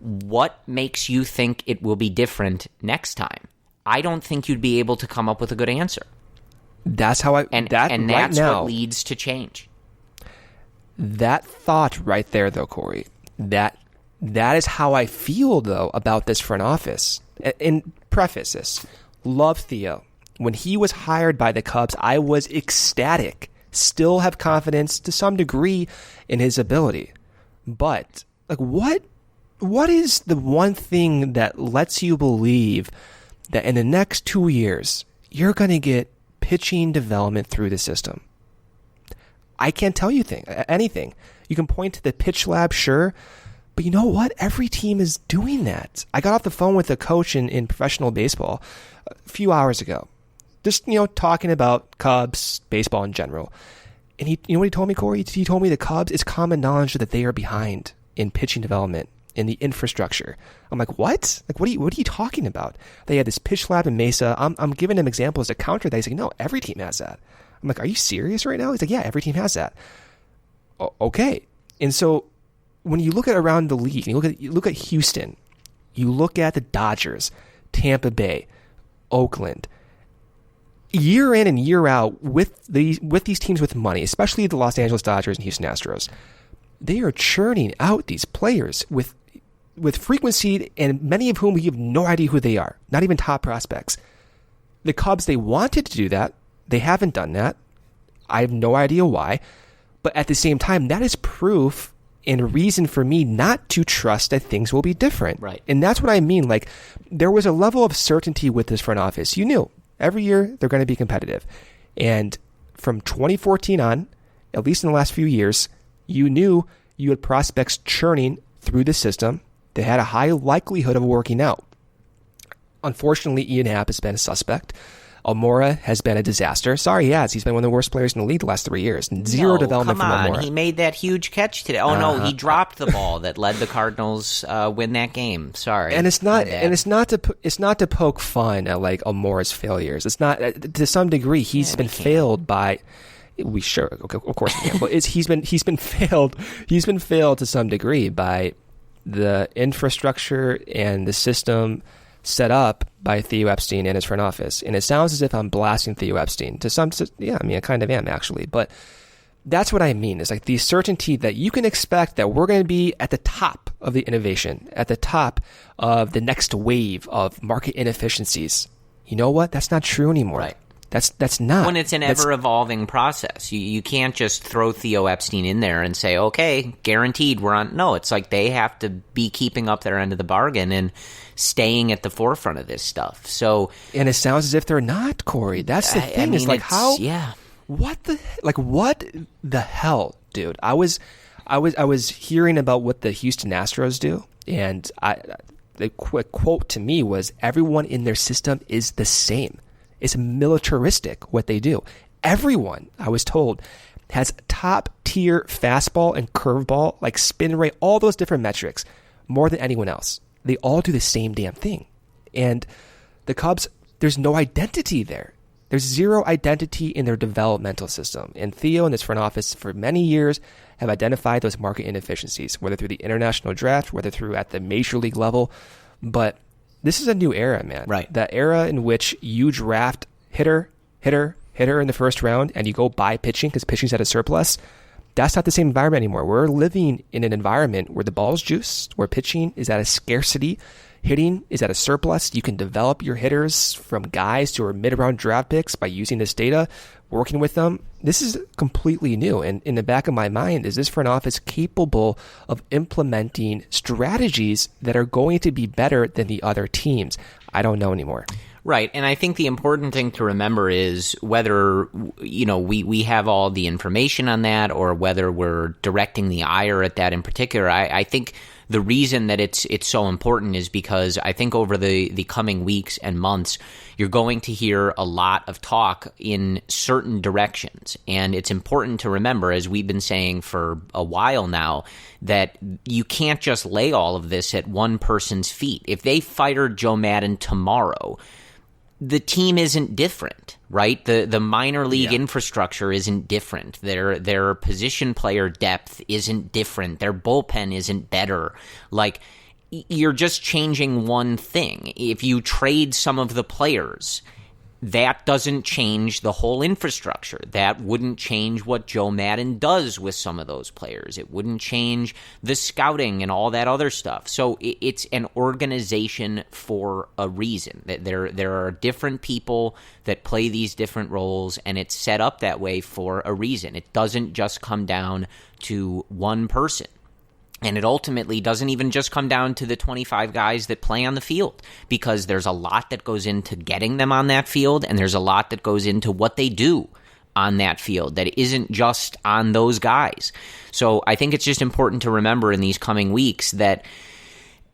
what makes you think it will be different next time? I don't think you'd be able to come up with a good answer. That's how that's what leads to change. That thought right there, though, Corey, that is how I feel, though, about this front office. And preface this, love Theo. When he was hired by the Cubs, I was ecstatic. Still have confidence to some degree in his ability. But, like, what is the one thing that lets you believe that in the next 2 years, you're going to get pitching development through the system? I can't tell you anything. You can point to the pitch lab, sure, but you know what? Every team is doing that. I got off the phone with a coach in professional baseball a few hours ago, just, talking about Cubs, baseball in general. And you know what he told me, Corey? He told me the Cubs, it's common knowledge that they are behind in pitching development, in the infrastructure. I'm like, what? Like, what are you talking about? They had this pitch lab in Mesa. I'm giving him examples to counter that. He's like, no, every team has that. I'm like, are you serious right now? He's like, yeah, every team has that. Okay. And so when you look at around the league, you look at Houston, you look at the Dodgers, Tampa Bay, Oakland, year in and year out with these teams with money, especially the Los Angeles Dodgers and Houston Astros, they are churning out these players with frequency, and many of whom we have no idea who they are, not even top prospects. The Cubs, they wanted to do that. They haven't done that. I have no idea why. But at the same time, that is proof and reason for me not to trust that things will be different. Right. And that's what I mean. Like, there was a level of certainty with this front office. You knew every year they're going to be competitive. And from 2014 on, at least in the last few years, you knew you had prospects churning through the system that had a high likelihood of working out. Unfortunately, Ian Happ has been a suspect. Almora has been a disaster. Sorry, he has. He's been one of the worst players in the league the last 3 years. Zero development from Almora. He made that huge catch today. Oh no, he dropped the ball that led the Cardinals win that game. Sorry. And it's not to poke fun at like Almora's failures. It's not to some degree he's been failed by. We sure, okay, of course we can. But he's been failed. He's been failed to some degree by the infrastructure and the system set up by Theo Epstein and his front office. And it sounds as if I'm blasting Theo Epstein I kind of am actually. But that's what I mean. It's like the certainty that you can expect that we're going to be at the top of the innovation, at the top of the next wave of market inefficiencies. You know what? That's not true anymore. Right. That's not. When it's an ever-evolving process. You can't just throw Theo Epstein in there and say, okay, guaranteed we're on. No, it's like they have to be keeping up their end of the bargain and staying at the forefront of this stuff. So, and it sounds as if they're not, Corey. That's the thing. It's like, how? Yeah. What the hell, dude? I was hearing about what the Houston Astros do, and the quick quote to me was, everyone in their system is the same. It's militaristic what they do. Everyone, I was told, has top tier fastball and curveball, like spin rate, all those different metrics, more than anyone else. They all do the same damn thing. And the Cubs, there's no identity there. There's zero identity in their developmental system. And Theo and this front office for many years have identified those market inefficiencies, whether through the international draft, whether through at the major league level. But this is a new era, man. Right. That era in which you draft hitter in the first round and you go buy pitching because pitching's at a surplus. That's not the same environment anymore. We're living in an environment where the ball's juiced, where pitching is at a scarcity, hitting is at a surplus. You can develop your hitters from guys who are mid-round draft picks by using this data, working with them. This is completely new. And in the back of my mind, is this front office capable of implementing strategies that are going to be better than the other teams? I don't know anymore. Right, and I think the important thing to remember is whether, we have all the information on that or whether we're directing the ire at that in particular. I think the reason that it's so important is because I think over the coming weeks and months, you're going to hear a lot of talk in certain directions. And it's important to remember, as we've been saying for a while now, that you can't just lay all of this at one person's feet. If they fired Joe Maddon tomorrow, the team isn't different, right? The minor league infrastructure isn't different. Their position player depth isn't different. Their bullpen isn't better. Like, you're just changing one thing. If you trade some of the players, that doesn't change the whole infrastructure. That wouldn't change what Joe Maddon does with some of those players. It wouldn't change the scouting and all that other stuff. So it's an organization for a reason. There are different people that play these different roles, and it's set up that way for a reason. It doesn't just come down to one person. And it ultimately doesn't even just come down to the 25 guys that play on the field, because there's a lot that goes into getting them on that field, and there's a lot that goes into what they do on that field that isn't just on those guys. So I think it's just important to remember in these coming weeks that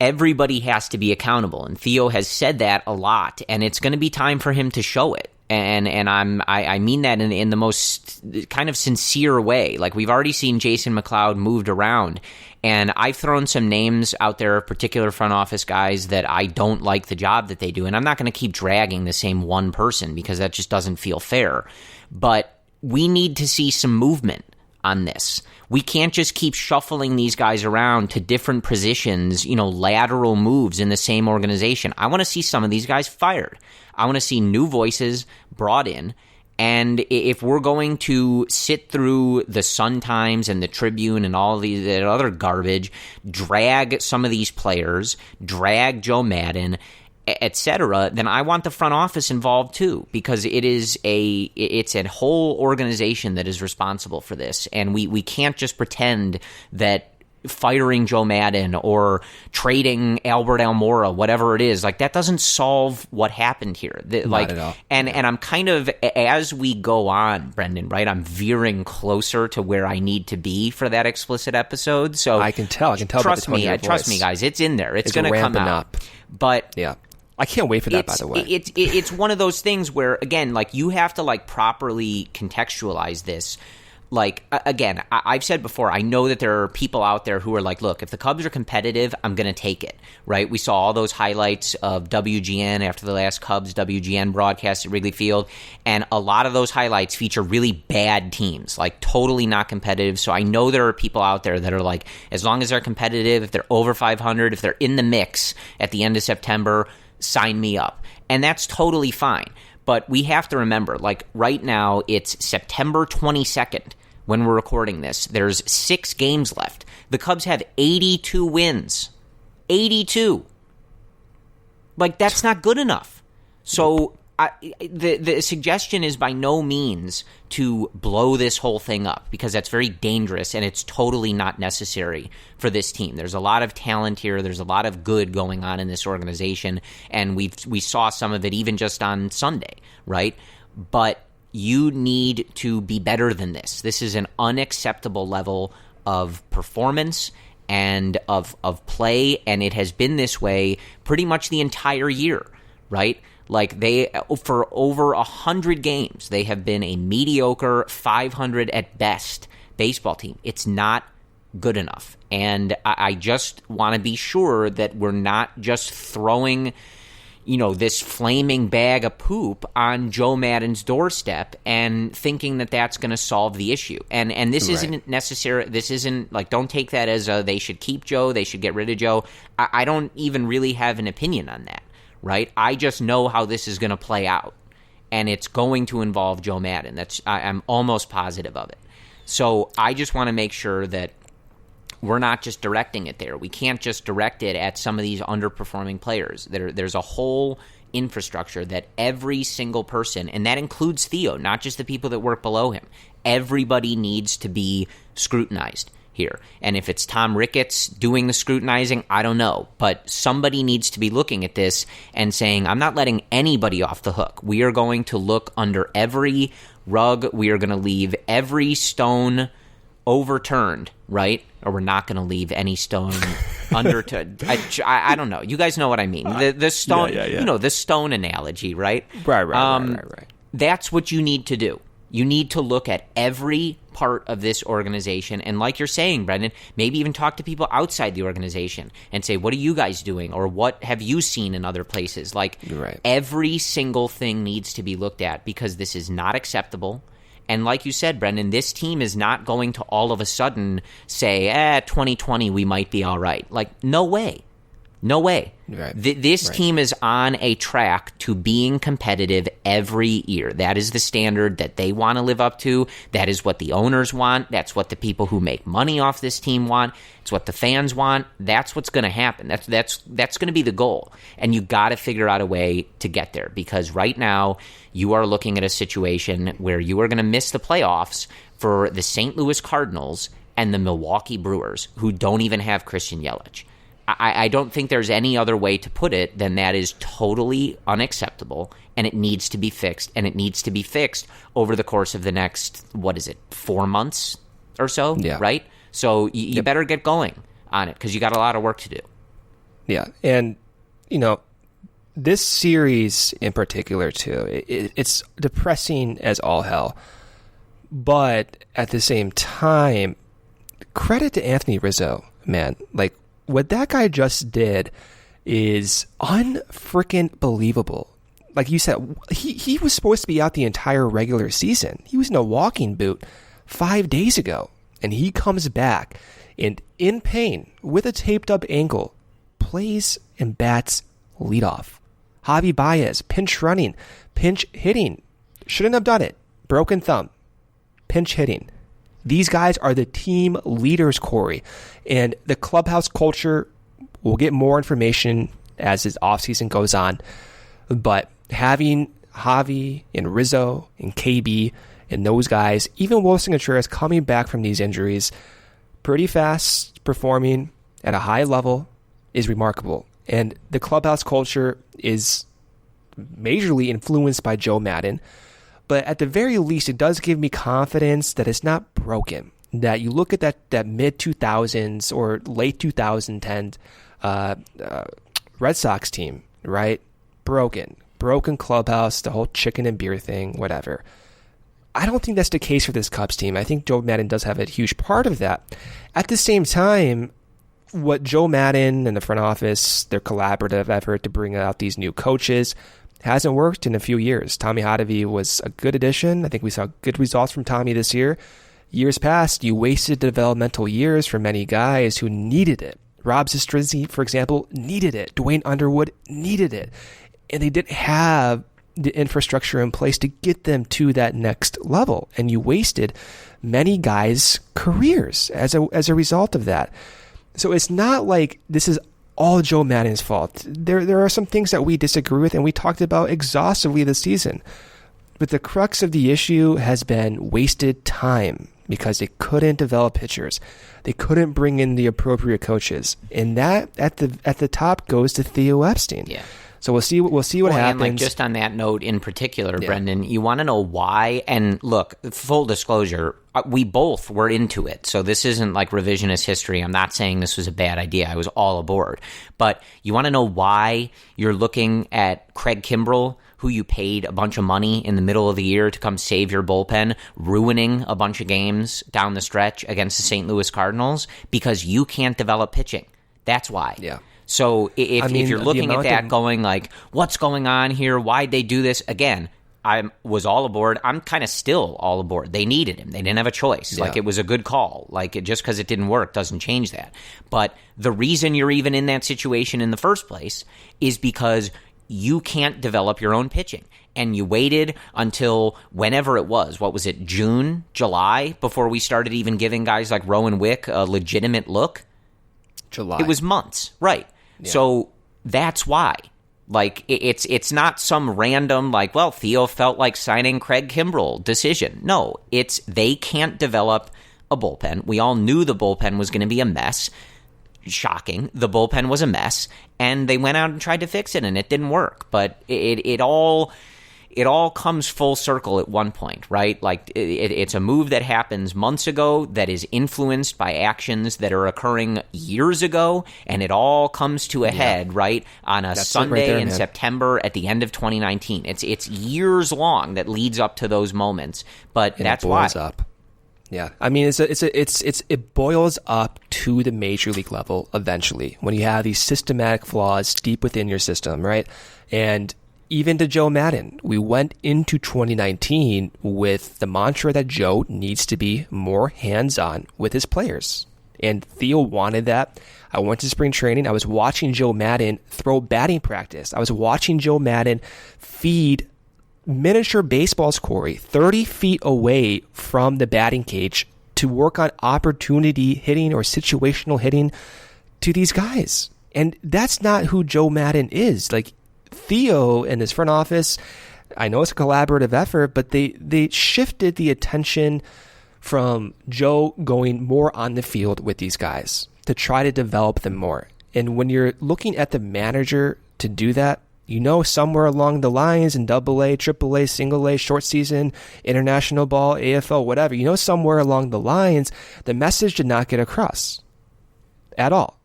everybody has to be accountable. And Theo has said that a lot, and it's going to be time for him to show it. And I mean that in the most kind of sincere way. Like, we've already seen Jason McLeod moved around, and I've thrown some names out there of particular front office guys that I don't like the job that they do. And I'm not going to keep dragging the same one person because that just doesn't feel fair. But we need to see some movement on this. We can't just keep shuffling these guys around to different positions, lateral moves in the same organization. I want to see some of these guys fired. I want to see new voices brought in. And if we're going to sit through the Sun-Times and the Tribune and all that other garbage, drag some of these players, drag Joe Maddon, etc., then I want the front office involved too, because it's a whole organization that is responsible for this. And we can't just pretend that firing Joe Maddon or trading Albert Almora, whatever it is, like, that doesn't solve what happened here. Not at all. And I'm kind of, as we go on, Brendan, right, I'm veering closer to where I need to be for that explicit episode. So I can tell. Trust me, guys, it's in there. It's going to come out. Up. But yeah. I can't wait for that, by the way. It's one of those things where, again, like, you have to, like, properly contextualize this. Like, again, I've said before, I know that there are people out there who are like, look, if the Cubs are competitive, I'm going to take it, right? We saw all those highlights of WGN after the last Cubs WGN broadcast at Wrigley Field, and a lot of those highlights feature really bad teams, like totally not competitive. So I know there are people out there that are like, as long as they're competitive, if they're over 500, if they're in the mix at the end of September, sign me up. And that's totally fine. But we have to remember, like, right now, it's September 22nd when we're recording this. There's 6 games left. The Cubs have 82 wins. 82. Like, that's not good enough. So the suggestion is by no means to blow this whole thing up, because that's very dangerous and it's totally not necessary for this team. There's a lot of talent here. There's a lot of good going on in this organization, and we saw some of it even just on Sunday, right? But you need to be better than this. This is an unacceptable level of performance and of play, and it has been this way pretty much the entire year, right? Like, for over 100 games, they have been a mediocre 500 at best baseball team. It's not good enough. And I just want to be sure that we're not just throwing, this flaming bag of poop on Joe Maddon's doorstep and thinking that that's going to solve the issue. And this isn't necessary. This isn't like, don't take that as they should keep Joe, they should get rid of Joe. I don't even really have an opinion on that. Right? I just know how this is going to play out, and it's going to involve Joe Maddon. I'm almost positive of it. So I just want to make sure that we're not just directing it there. We can't just direct it at some of these underperforming players. There's a whole infrastructure that every single person, and that includes Theo, not just the people that work below him, everybody needs to be scrutinized here. And if it's Tom Ricketts doing the scrutinizing, I don't know. But somebody needs to be looking at this and saying, I'm not letting anybody off the hook. We are going to look under every rug. We are going to leave every stone overturned, right? Or we're not going to leave any stone under. I don't know. You guys know what I mean. The stone, the stone analogy, right? Right. That's what you need to do. You need to look at every part of this organization, and like you're saying, Brendan, maybe even talk to people outside the organization and say, what are you guys doing, or what have you seen in other places? Like, every single thing needs to be looked at, because this is not acceptable. And like you said, Brendan, this team is not going to all of a sudden say, 2020 we might be all right. Like, no way. No way. Right. This team is on a track to being competitive every year. That is the standard that they want to live up to. That is what the owners want. That's what the people who make money off this team want. It's what the fans want. That's what's going to happen. That's going to be the goal. And you got to figure out a way to get there, because right now you are looking at a situation where you are going to miss the playoffs for the St. Louis Cardinals and the Milwaukee Brewers, who don't even have Christian Yelich. I don't think there's any other way to put it than that is totally unacceptable, and it needs to be fixed, and it needs to be fixed over the course of the next, 4 months or so, right? So you better get going on it, because you got a lot of work to do. Yeah, and, this series in particular, too, it's depressing as all hell, but at the same time, credit to Anthony Rizzo, man. Like, what that guy just did is unfreaking believable. Like you said, he was supposed to be out the entire regular season. He was in a walking boot 5 days ago, and he comes back and in pain with a taped up ankle, plays and bats leadoff. Javi Baez, pinch running, pinch hitting. Shouldn't have done it. Broken thumb. Pinch hitting. These guys are the team leaders, Corey. And the clubhouse culture, we'll get more information as this offseason goes on. But having Javi and Rizzo and KB and those guys, even Wilson Contreras coming back from these injuries, pretty fast, performing at a high level, is remarkable. And the clubhouse culture is majorly influenced by Joe Maddon. But at the very least, it does give me confidence that it's not broken. That you look at that mid-2000s or late 2010 Red Sox team, right? Broken clubhouse, the whole chicken and beer thing, whatever. I don't think that's the case for this Cubs team. I think Joe Maddon does have a huge part of that. At the same time, what Joe Maddon and the front office, their collaborative effort to bring out these new coaches, hasn't worked in a few years. Tommy Hotovy was a good addition. I think we saw good results from Tommy this year. Years past, you wasted developmental years for many guys who needed it. Rob Zastrizzi, for example, needed it. Dwayne Underwood needed it. And they didn't have the infrastructure in place to get them to that next level. And you wasted many guys' careers as a result of that. So it's not like this is all Joe Madden's fault. There are some things that we disagree with, and we talked about exhaustively this season. But the crux of the issue has been wasted time because they couldn't develop pitchers. They couldn't bring in the appropriate coaches. And that at the top goes to Theo Epstein. Yeah. So we'll see what happens. And just on that note in particular, Brendan, you want to know why? And look, full disclosure, we both were into it. So this isn't like revisionist history. I'm not saying this was a bad idea. I was all aboard. But you want to know why you're looking at Craig Kimbrell, who you paid a bunch of money in the middle of the year to come save your bullpen, ruining a bunch of games down the stretch against the St. Louis Cardinals? Because you can't develop pitching. That's why. Yeah. So if you're looking at that going like, what's going on here? Why'd they do this? Again, I was all aboard. I'm kind of still all aboard. They needed him. They didn't have a choice. Yeah. Like, it was a good call. Like, just because it didn't work doesn't change that. But the reason you're even in that situation in the first place is because you can't develop your own pitching. And you waited until whenever it was. What was it, June, July, before we started even giving guys like Rowan Wick a legitimate look? July. It was months. Right. Yeah. So that's why. Like, it's not some random, like, well, Theo felt like signing Craig Kimbrell decision. No, it's they can't develop a bullpen. We all knew the bullpen was going to be a mess. Shocking. The bullpen was a mess, and they went out and tried to fix it, and it didn't work. But it all comes full circle at one point, right? Like, it's a move that happens months ago that is influenced by actions that are occurring years ago, and it all comes to a head, right, on a Sunday in September at the end of 2019. It's years long that leads up to those moments, but that's why. Up. Yeah, I mean, it boils up to the major league level eventually when you have these systematic flaws deep within your system, right? And even to Joe Madden, we went into 2019 with the mantra that Joe needs to be more hands-on with his players. And Theo wanted that. I went to spring training. I was watching Joe Madden throw batting practice. I was watching Joe Madden feed miniature baseballs, Corey, 30 feet away from the batting cage to work on opportunity hitting or situational hitting to these guys. And that's not who Joe Madden is. Like, Theo and his front office, I know it's a collaborative effort, but they shifted the attention from Joe going more on the field with these guys to try to develop them more. And when you're looking at the manager to do that, you know, somewhere along the lines in AA, AAA, single A, short season, international ball, AFL, whatever, you know, somewhere along the lines, the message did not get across at all.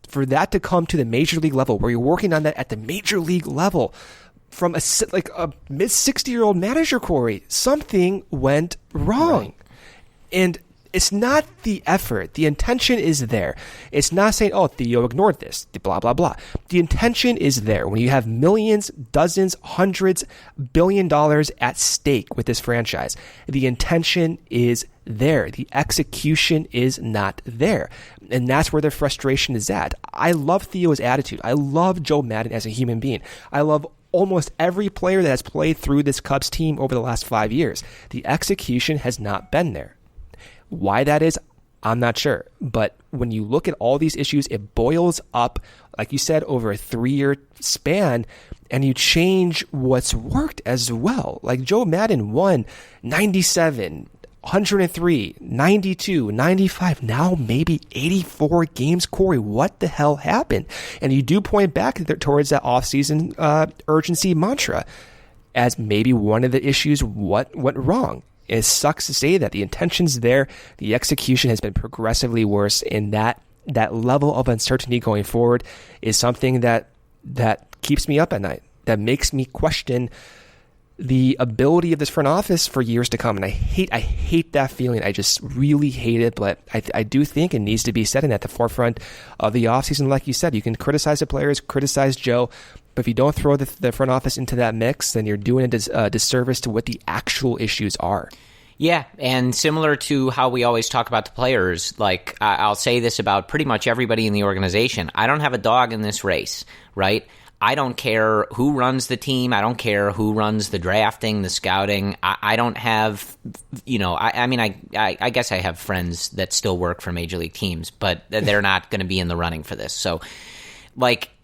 For that to come to the major league level, where you're working on that at the major league level from a mid-60-year-old manager, Corey, something went wrong. Right. And it's not the effort. The intention is there. It's not saying, oh, Theo ignored this, blah, blah, blah. The intention is there. When you have millions, dozens, hundreds, $1 billion at stake with this franchise, the intention is there. The execution is not there. And that's where the frustration is at. I love Theo's attitude. I love Joe Madden as a human being. I love almost every player that has played through this Cubs team over the last 5 years. The execution has not been there. Why that is, I'm not sure. But when you look at all these issues, it boils up, like you said, over a 3-year span, and you change what's worked as well. Like Joe Madden won 97, 103, 92, 95, now maybe 84 games. Corey, what the hell happened? And you do point back towards that offseason urgency mantra as maybe one of the issues what went wrong. It sucks to say that the intention's there. The execution has been progressively worse, and that level of uncertainty going forward is something that keeps me up at night, that makes me question the ability of this front office for years to come. And I hate that feeling. I just really hate it, but I do think it needs to be set in at the forefront of the offseason. Like you said, you can criticize the players, criticize Joe, but if you don't throw the front office into that mix, then you're doing a disservice to what the actual issues are. Yeah, and similar to how we always talk about the players, like I'll say this about pretty much everybody in the organization. I don't have a dog in this race, right? I don't care who runs the team. I don't care who runs the drafting, the scouting. I don't have, I guess I have friends that still work for major league teams, but they're not going to be in the running for this. So,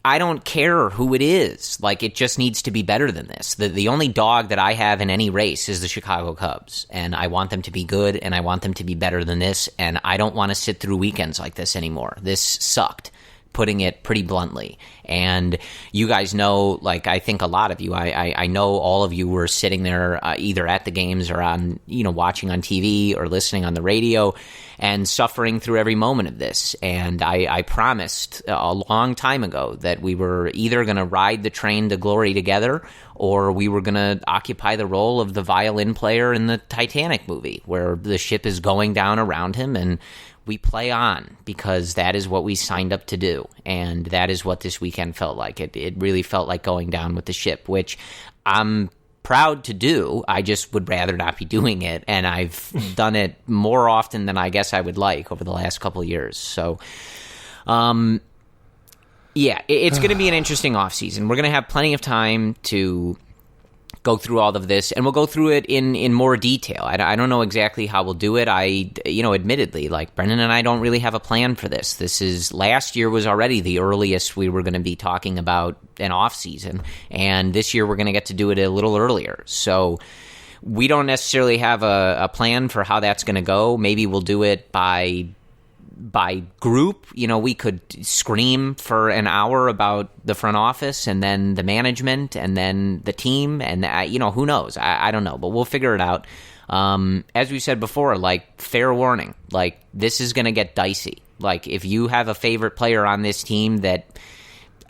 I don't care who it is. It just needs to be better than this. The only dog that I have in any race is the Chicago Cubs, and I want them to be good, and I want them to be better than this, and I don't want to sit through weekends like this anymore. This sucked, putting it pretty bluntly. And you guys know, I think a lot of you, I know all of you were sitting there either at the games or on, watching on TV or listening on the radio and suffering through every moment of this. And I promised a long time ago that we were either going to ride the train to glory together, or we were going to occupy the role of the violin player in the Titanic movie, where the ship is going down around him and we play on, because that is what we signed up to do. And that is what this weekend felt like. It really felt like going down with the ship, which I'm proud to do. I just would rather not be doing it. And I've done it more often than I guess I would like over the last couple of years. So, it's going to be an interesting offseason. We're going to have plenty of time to go through all of this, and we'll go through it in more detail. I don't know exactly how we'll do it. Admittedly, Brendan and I don't really have a plan for this. Last year was already the earliest we were going to be talking about an off season, and this year we're going to get to do it a little earlier. So we don't necessarily have a plan for how that's going to go. Maybe we'll do it by group. We could scream for an hour about the front office and then the management and then the team, and who knows? I don't know, but we'll figure it out. As we said before, fair warning, this is going to get dicey. If you have a favorite player on this team that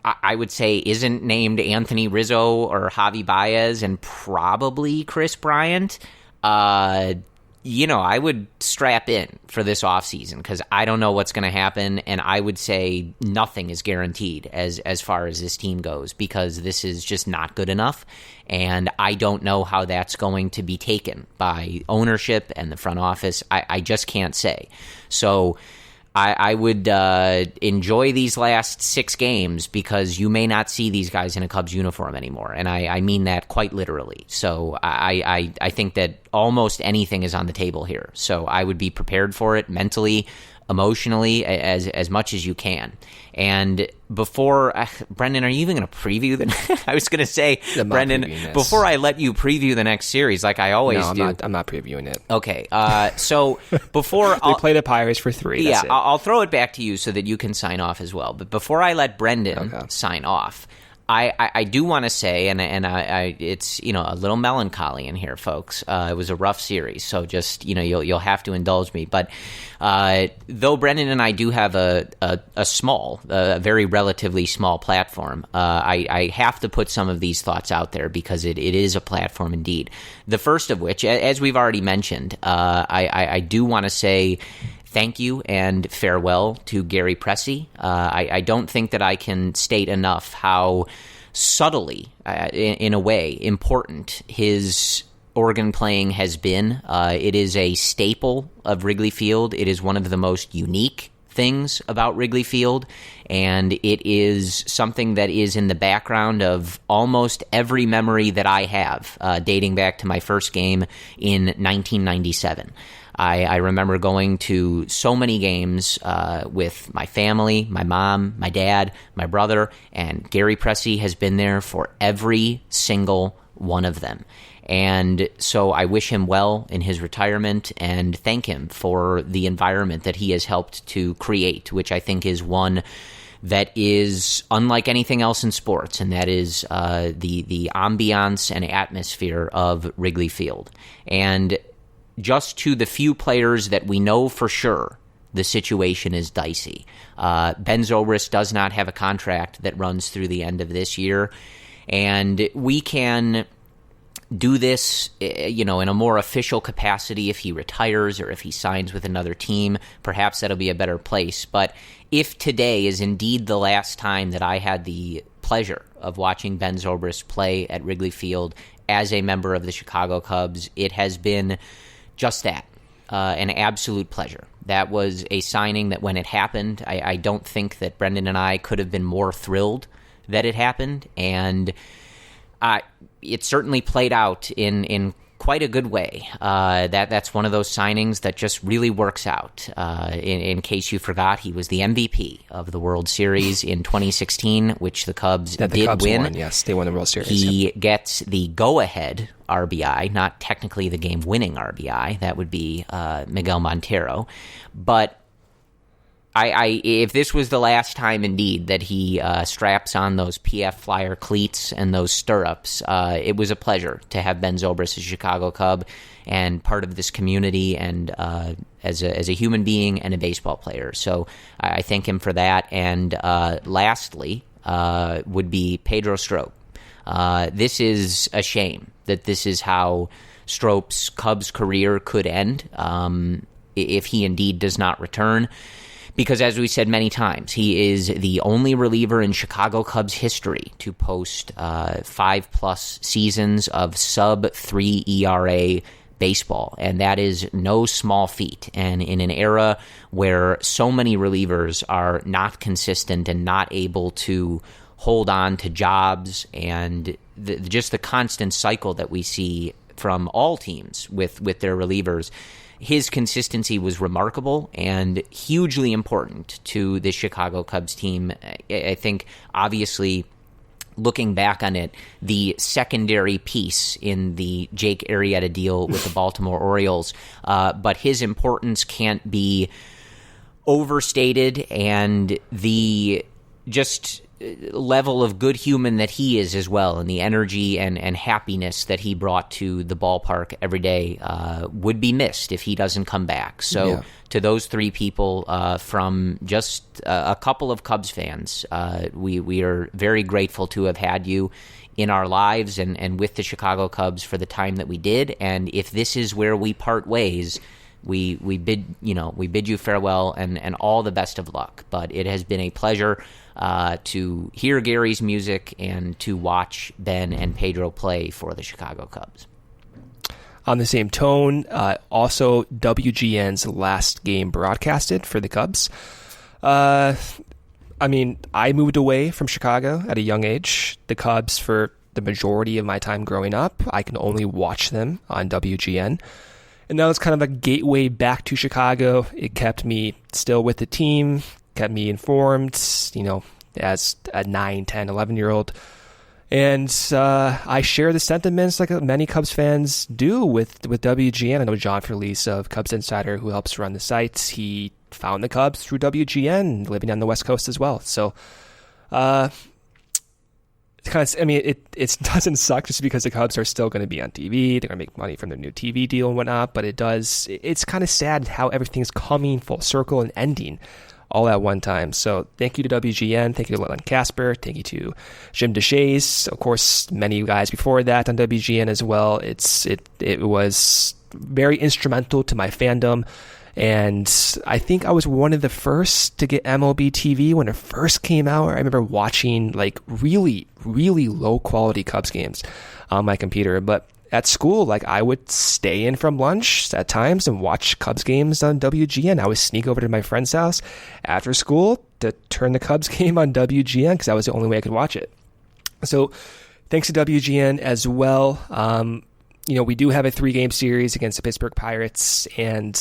I would say isn't named Anthony Rizzo or Javi Baez and probably Chris Bryant, I would strap in for this offseason, because I don't know what's going to happen, and I would say nothing is guaranteed as far as this team goes, because this is just not good enough, and I don't know how that's going to be taken by ownership and the front office. I just can't say. So I would enjoy these last 6 games, because you may not see these guys in a Cubs uniform anymore, and I mean that quite literally. So I think that almost anything is on the table here. So I would be prepared for it mentally, emotionally, as much as you can. And before, Brendan, are you even going to preview the? I was going to say, Brendan, before I let you preview the next series, like I always do. I'm not previewing it. Okay, so before we play the Pirates for 3. That's it. I'll throw it back to you so that you can sign off as well. But before I let Brendan sign off, I do want to say, and it's a little melancholy in here, folks. It was a rough series, so just you'll have to indulge me. But though Brendan and I do have a very relatively small platform, I have to put some of these thoughts out there, because it is a platform indeed. The first of which, as we've already mentioned, I do want to say thank you and farewell to Gary Pressey. I don't think that I can state enough how subtly, in a way, important his organ playing has been. It is a staple of Wrigley Field. It is one of the most unique things about Wrigley Field, and it is something that is in the background of almost every memory that I have, dating back to my first game in 1997. I remember going to so many games with my family, my mom, my dad, my brother, and Gary Pressey has been there for every single one of them. And so I wish him well in his retirement and thank him for the environment that he has helped to create, which I think is one that is unlike anything else in sports, and that is the ambiance and atmosphere of Wrigley Field. And just to the few players that we know for sure, the situation is dicey. Ben Zobrist does not have a contract that runs through the end of this year, and we can do this, in a more official capacity if he retires or if he signs with another team. Perhaps that'll be a better place. But if today is indeed the last time that I had the pleasure of watching Ben Zobrist play at Wrigley Field as a member of the Chicago Cubs, it has been just that, an absolute pleasure. That was a signing that when it happened, I don't think that Brendan and I could have been more thrilled that it happened, and it certainly played out in quite a good way. That's one of those signings that just really works out. In case you forgot, he was the MVP of the World Series in 2016, which the Cubs did win. Won. Yes, they won the World Series. He gets the go-ahead RBI, not technically the game-winning RBI. That would be Miguel Montero. But if this was the last time, indeed, that he straps on those PF Flyer cleats and those stirrups, it was a pleasure to have Ben Zobrist as a Chicago Cub and part of this community, and as a human being and a baseball player. So I thank him for that. And lastly would be Pedro Strop. This is a shame that this is how Strop's Cubs career could end if he indeed does not return. Because as we said many times, he is the only reliever in Chicago Cubs history to post 5+ seasons of sub-3 ERA baseball, and that is no small feat. And in an era where so many relievers are not consistent and not able to hold on to jobs, and just the constant cycle that we see from all teams with their relievers, his consistency was remarkable and hugely important to the Chicago Cubs team. I think, obviously, looking back on it, the secondary piece in the Jake Arrieta deal with the Baltimore Orioles, but his importance can't be overstated, and the just level of good human that he is as well, and the energy and happiness that he brought to the ballpark every day would be missed if he doesn't come back. So to those three people, from just a couple of Cubs fans, we are very grateful to have had you in our lives and with the Chicago Cubs for the time that we did. And if this is where we part ways, we bid you farewell and all the best of luck. But it has been a pleasure to hear Gary's music and to watch Ben and Pedro play for the Chicago Cubs. On the same tone, also WGN's last game broadcasted for the Cubs. I moved away from Chicago at a young age. The Cubs, for the majority of my time growing up, I can only watch them on WGN. And that was kind of a gateway back to Chicago. It kept me still with the team, kept me informed, as a 9, 10, 11-year-old. And I share the sentiments like many Cubs fans do with WGN. I know John Felice of Cubs Insider, who helps run the site, he found the Cubs through WGN, living on the West Coast as well. So it doesn't suck just because the Cubs are still going to be on TV. They're going to make money from their new TV deal and whatnot, but it's kind of sad how everything's coming full circle and ending all at one time. So thank you to WGN. Thank you to Len Casper. Thank you to Jim DeShays. Of course, many guys before that on WGN as well. It was very instrumental to my fandom. And I think I was one of the first to get MLB TV when it first came out. I remember watching like really, really low quality Cubs games on my computer. But at school, I would stay in from lunch at times and watch Cubs games on WGN. I would sneak over to my friend's house after school to turn the Cubs game on WGN because that was the only way I could watch it. So thanks to WGN as well. We do have a 3-game series against the Pittsburgh Pirates, and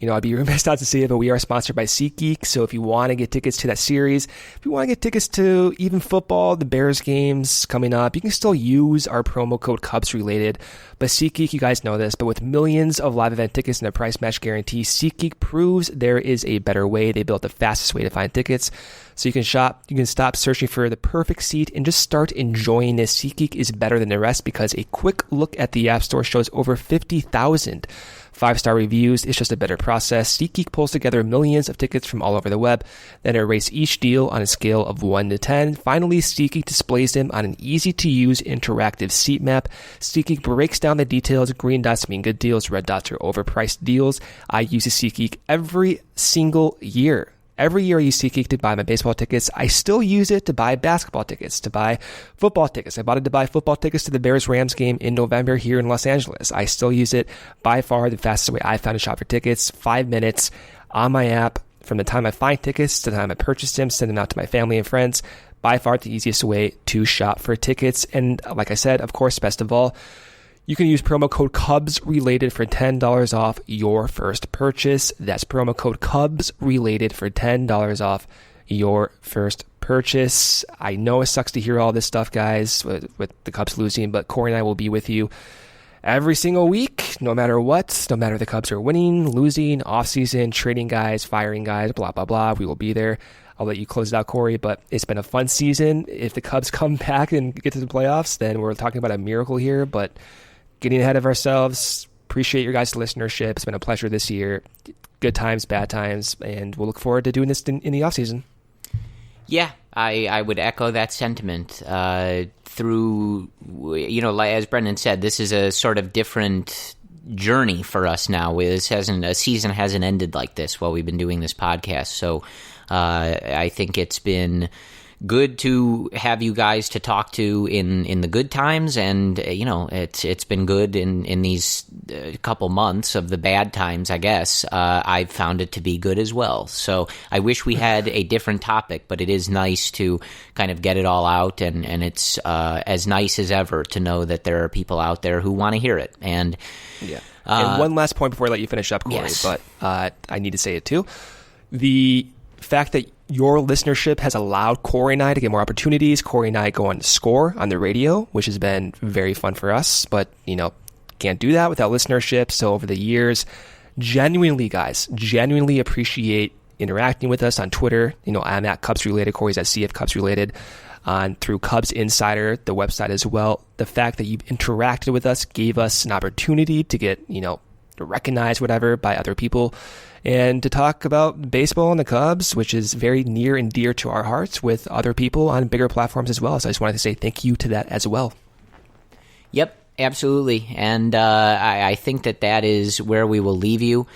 I'd be remiss not to say it, but we are sponsored by SeatGeek. So if you want to get tickets to that series, if you want to get tickets to even football, the Bears games coming up, you can still use our promo code CubsRelated. But SeatGeek, you guys know this, but with millions of live event tickets and a price match guarantee, SeatGeek proves there is a better way. They built the fastest way to find tickets. So you can shop, you can stop searching for the perfect seat and just start enjoying this. SeatGeek is better than the rest because a quick look at the App Store shows over 50,000 5-star reviews. It's just a better process. SeatGeek pulls together millions of tickets from all over the web, then it rates each deal on a scale of 1 to 10. Finally, SeatGeek displays them on an easy-to-use interactive seat map. SeatGeek breaks down the details. Green dots mean good deals. Red dots are overpriced deals. I use SeatGeek every single year. Every year I use SeatGeek to buy my baseball tickets. I still use it to buy basketball tickets, to buy football tickets. I bought it to buy football tickets to the Bears-Rams game in November here in Los Angeles. I still use it. By far the fastest way I found to shop for tickets. 5 minutes on my app from the time I find tickets to the time I purchase them, send them out to my family and friends. by far the easiest way to shop for tickets. And like I said, of course, best of all, you can use promo code CubsRelated for $10 off your first purchase. That's promo code CubsRelated for $10 off your first purchase. I know it sucks to hear all this stuff, guys, with the Cubs losing, but Corey and I will be with you every single week, no matter what, no matter the Cubs are winning, losing, off-season, trading guys, firing guys, blah, blah, blah. We will be there. I'll let you close it out, Corey, but it's been a fun season. If the Cubs come back and get to the playoffs, then we're talking about a miracle here, but getting ahead of ourselves. Appreciate your guys' listenership. It's been a pleasure this year. Good times, bad times, and we'll look forward to doing this in the offseason. Yeah, I would echo that sentiment. Through, as Brendan said, this is a sort of different journey for us now. A season hasn't ended like this while we've been doing this podcast. So I think it's been good to have you guys to talk to in the good times, and it's been good in these couple months of the bad times. I guess I've found it to be good as well. So I wish we had a different topic, but it is nice to kind of get it all out, and it's as nice as ever to know that there are people out there who want to hear it. And yeah. And one last point before I let you finish up, Corey, yes. But I need to say it too. The fact that your listenership has allowed Corey and I to get more opportunities. Corey and I go on to score on the radio, which has been very fun for us, but can't do that without listenership. So over the years, genuinely appreciate interacting with us on Twitter. I'm at Cubs Related, Corey's at CF Cubs Related, through Cubs Insider, the website as well. The fact that you've interacted with us gave us an opportunity to get, recognized, whatever, by other people, and to talk about baseball and the Cubs, which is very near and dear to our hearts, with other people on bigger platforms as well. So I just wanted to say thank you to that as well. Yep, absolutely. And I think that is where we will leave you.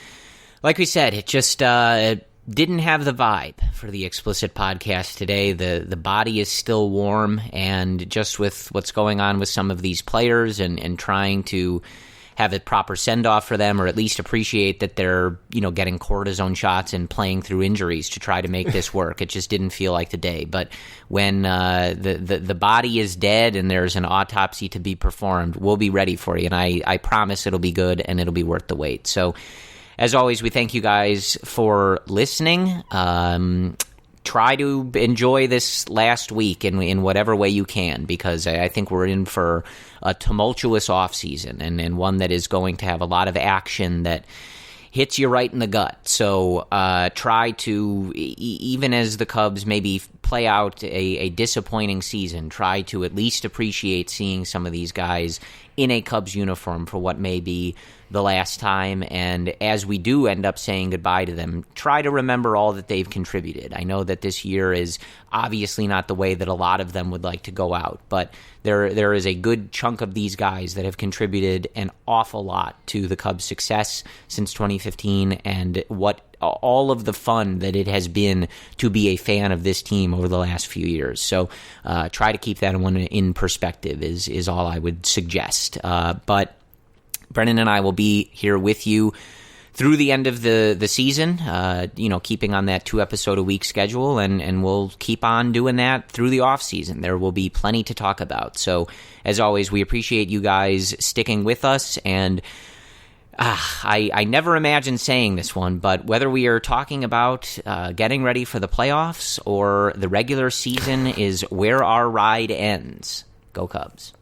Like we said, it just didn't have the vibe for the Explicit podcast today. The body is still warm, and just with what's going on with some of these players and trying to have a proper send-off for them, or at least appreciate that they're, getting cortisone shots and playing through injuries to try to make this work. It just didn't feel like the day. But when the body is dead and there's an autopsy to be performed, we'll be ready for you. And I promise it'll be good and it'll be worth the wait. So, as always, we thank you guys for listening. Try to enjoy this last week in whatever way you can, because I think we're in for a tumultuous offseason and one that is going to have a lot of action that hits you right in the gut. So try to, even as the Cubs maybe play out a disappointing season, try to at least appreciate seeing some of these guys in a Cubs uniform for what may be the last time. And as we do end up saying goodbye to them, try to remember all that they've contributed. I know that this year is obviously not the way that a lot of them would like to go out, but there is a good chunk of these guys that have contributed an awful lot to the Cubs' success since 2015, and what all of the fun that it has been to be a fan of this team over the last few years. So try to keep that one in perspective is all I would suggest. But Brendan and I will be here with you through the end of the season, keeping on that 2-episode-a-week schedule, and we'll keep on doing that through the off season. There will be plenty to talk about. So, as always, we appreciate you guys sticking with us, and I never imagined saying this one, but whether we are talking about getting ready for the playoffs or the regular season is where our ride ends. Go Cubs.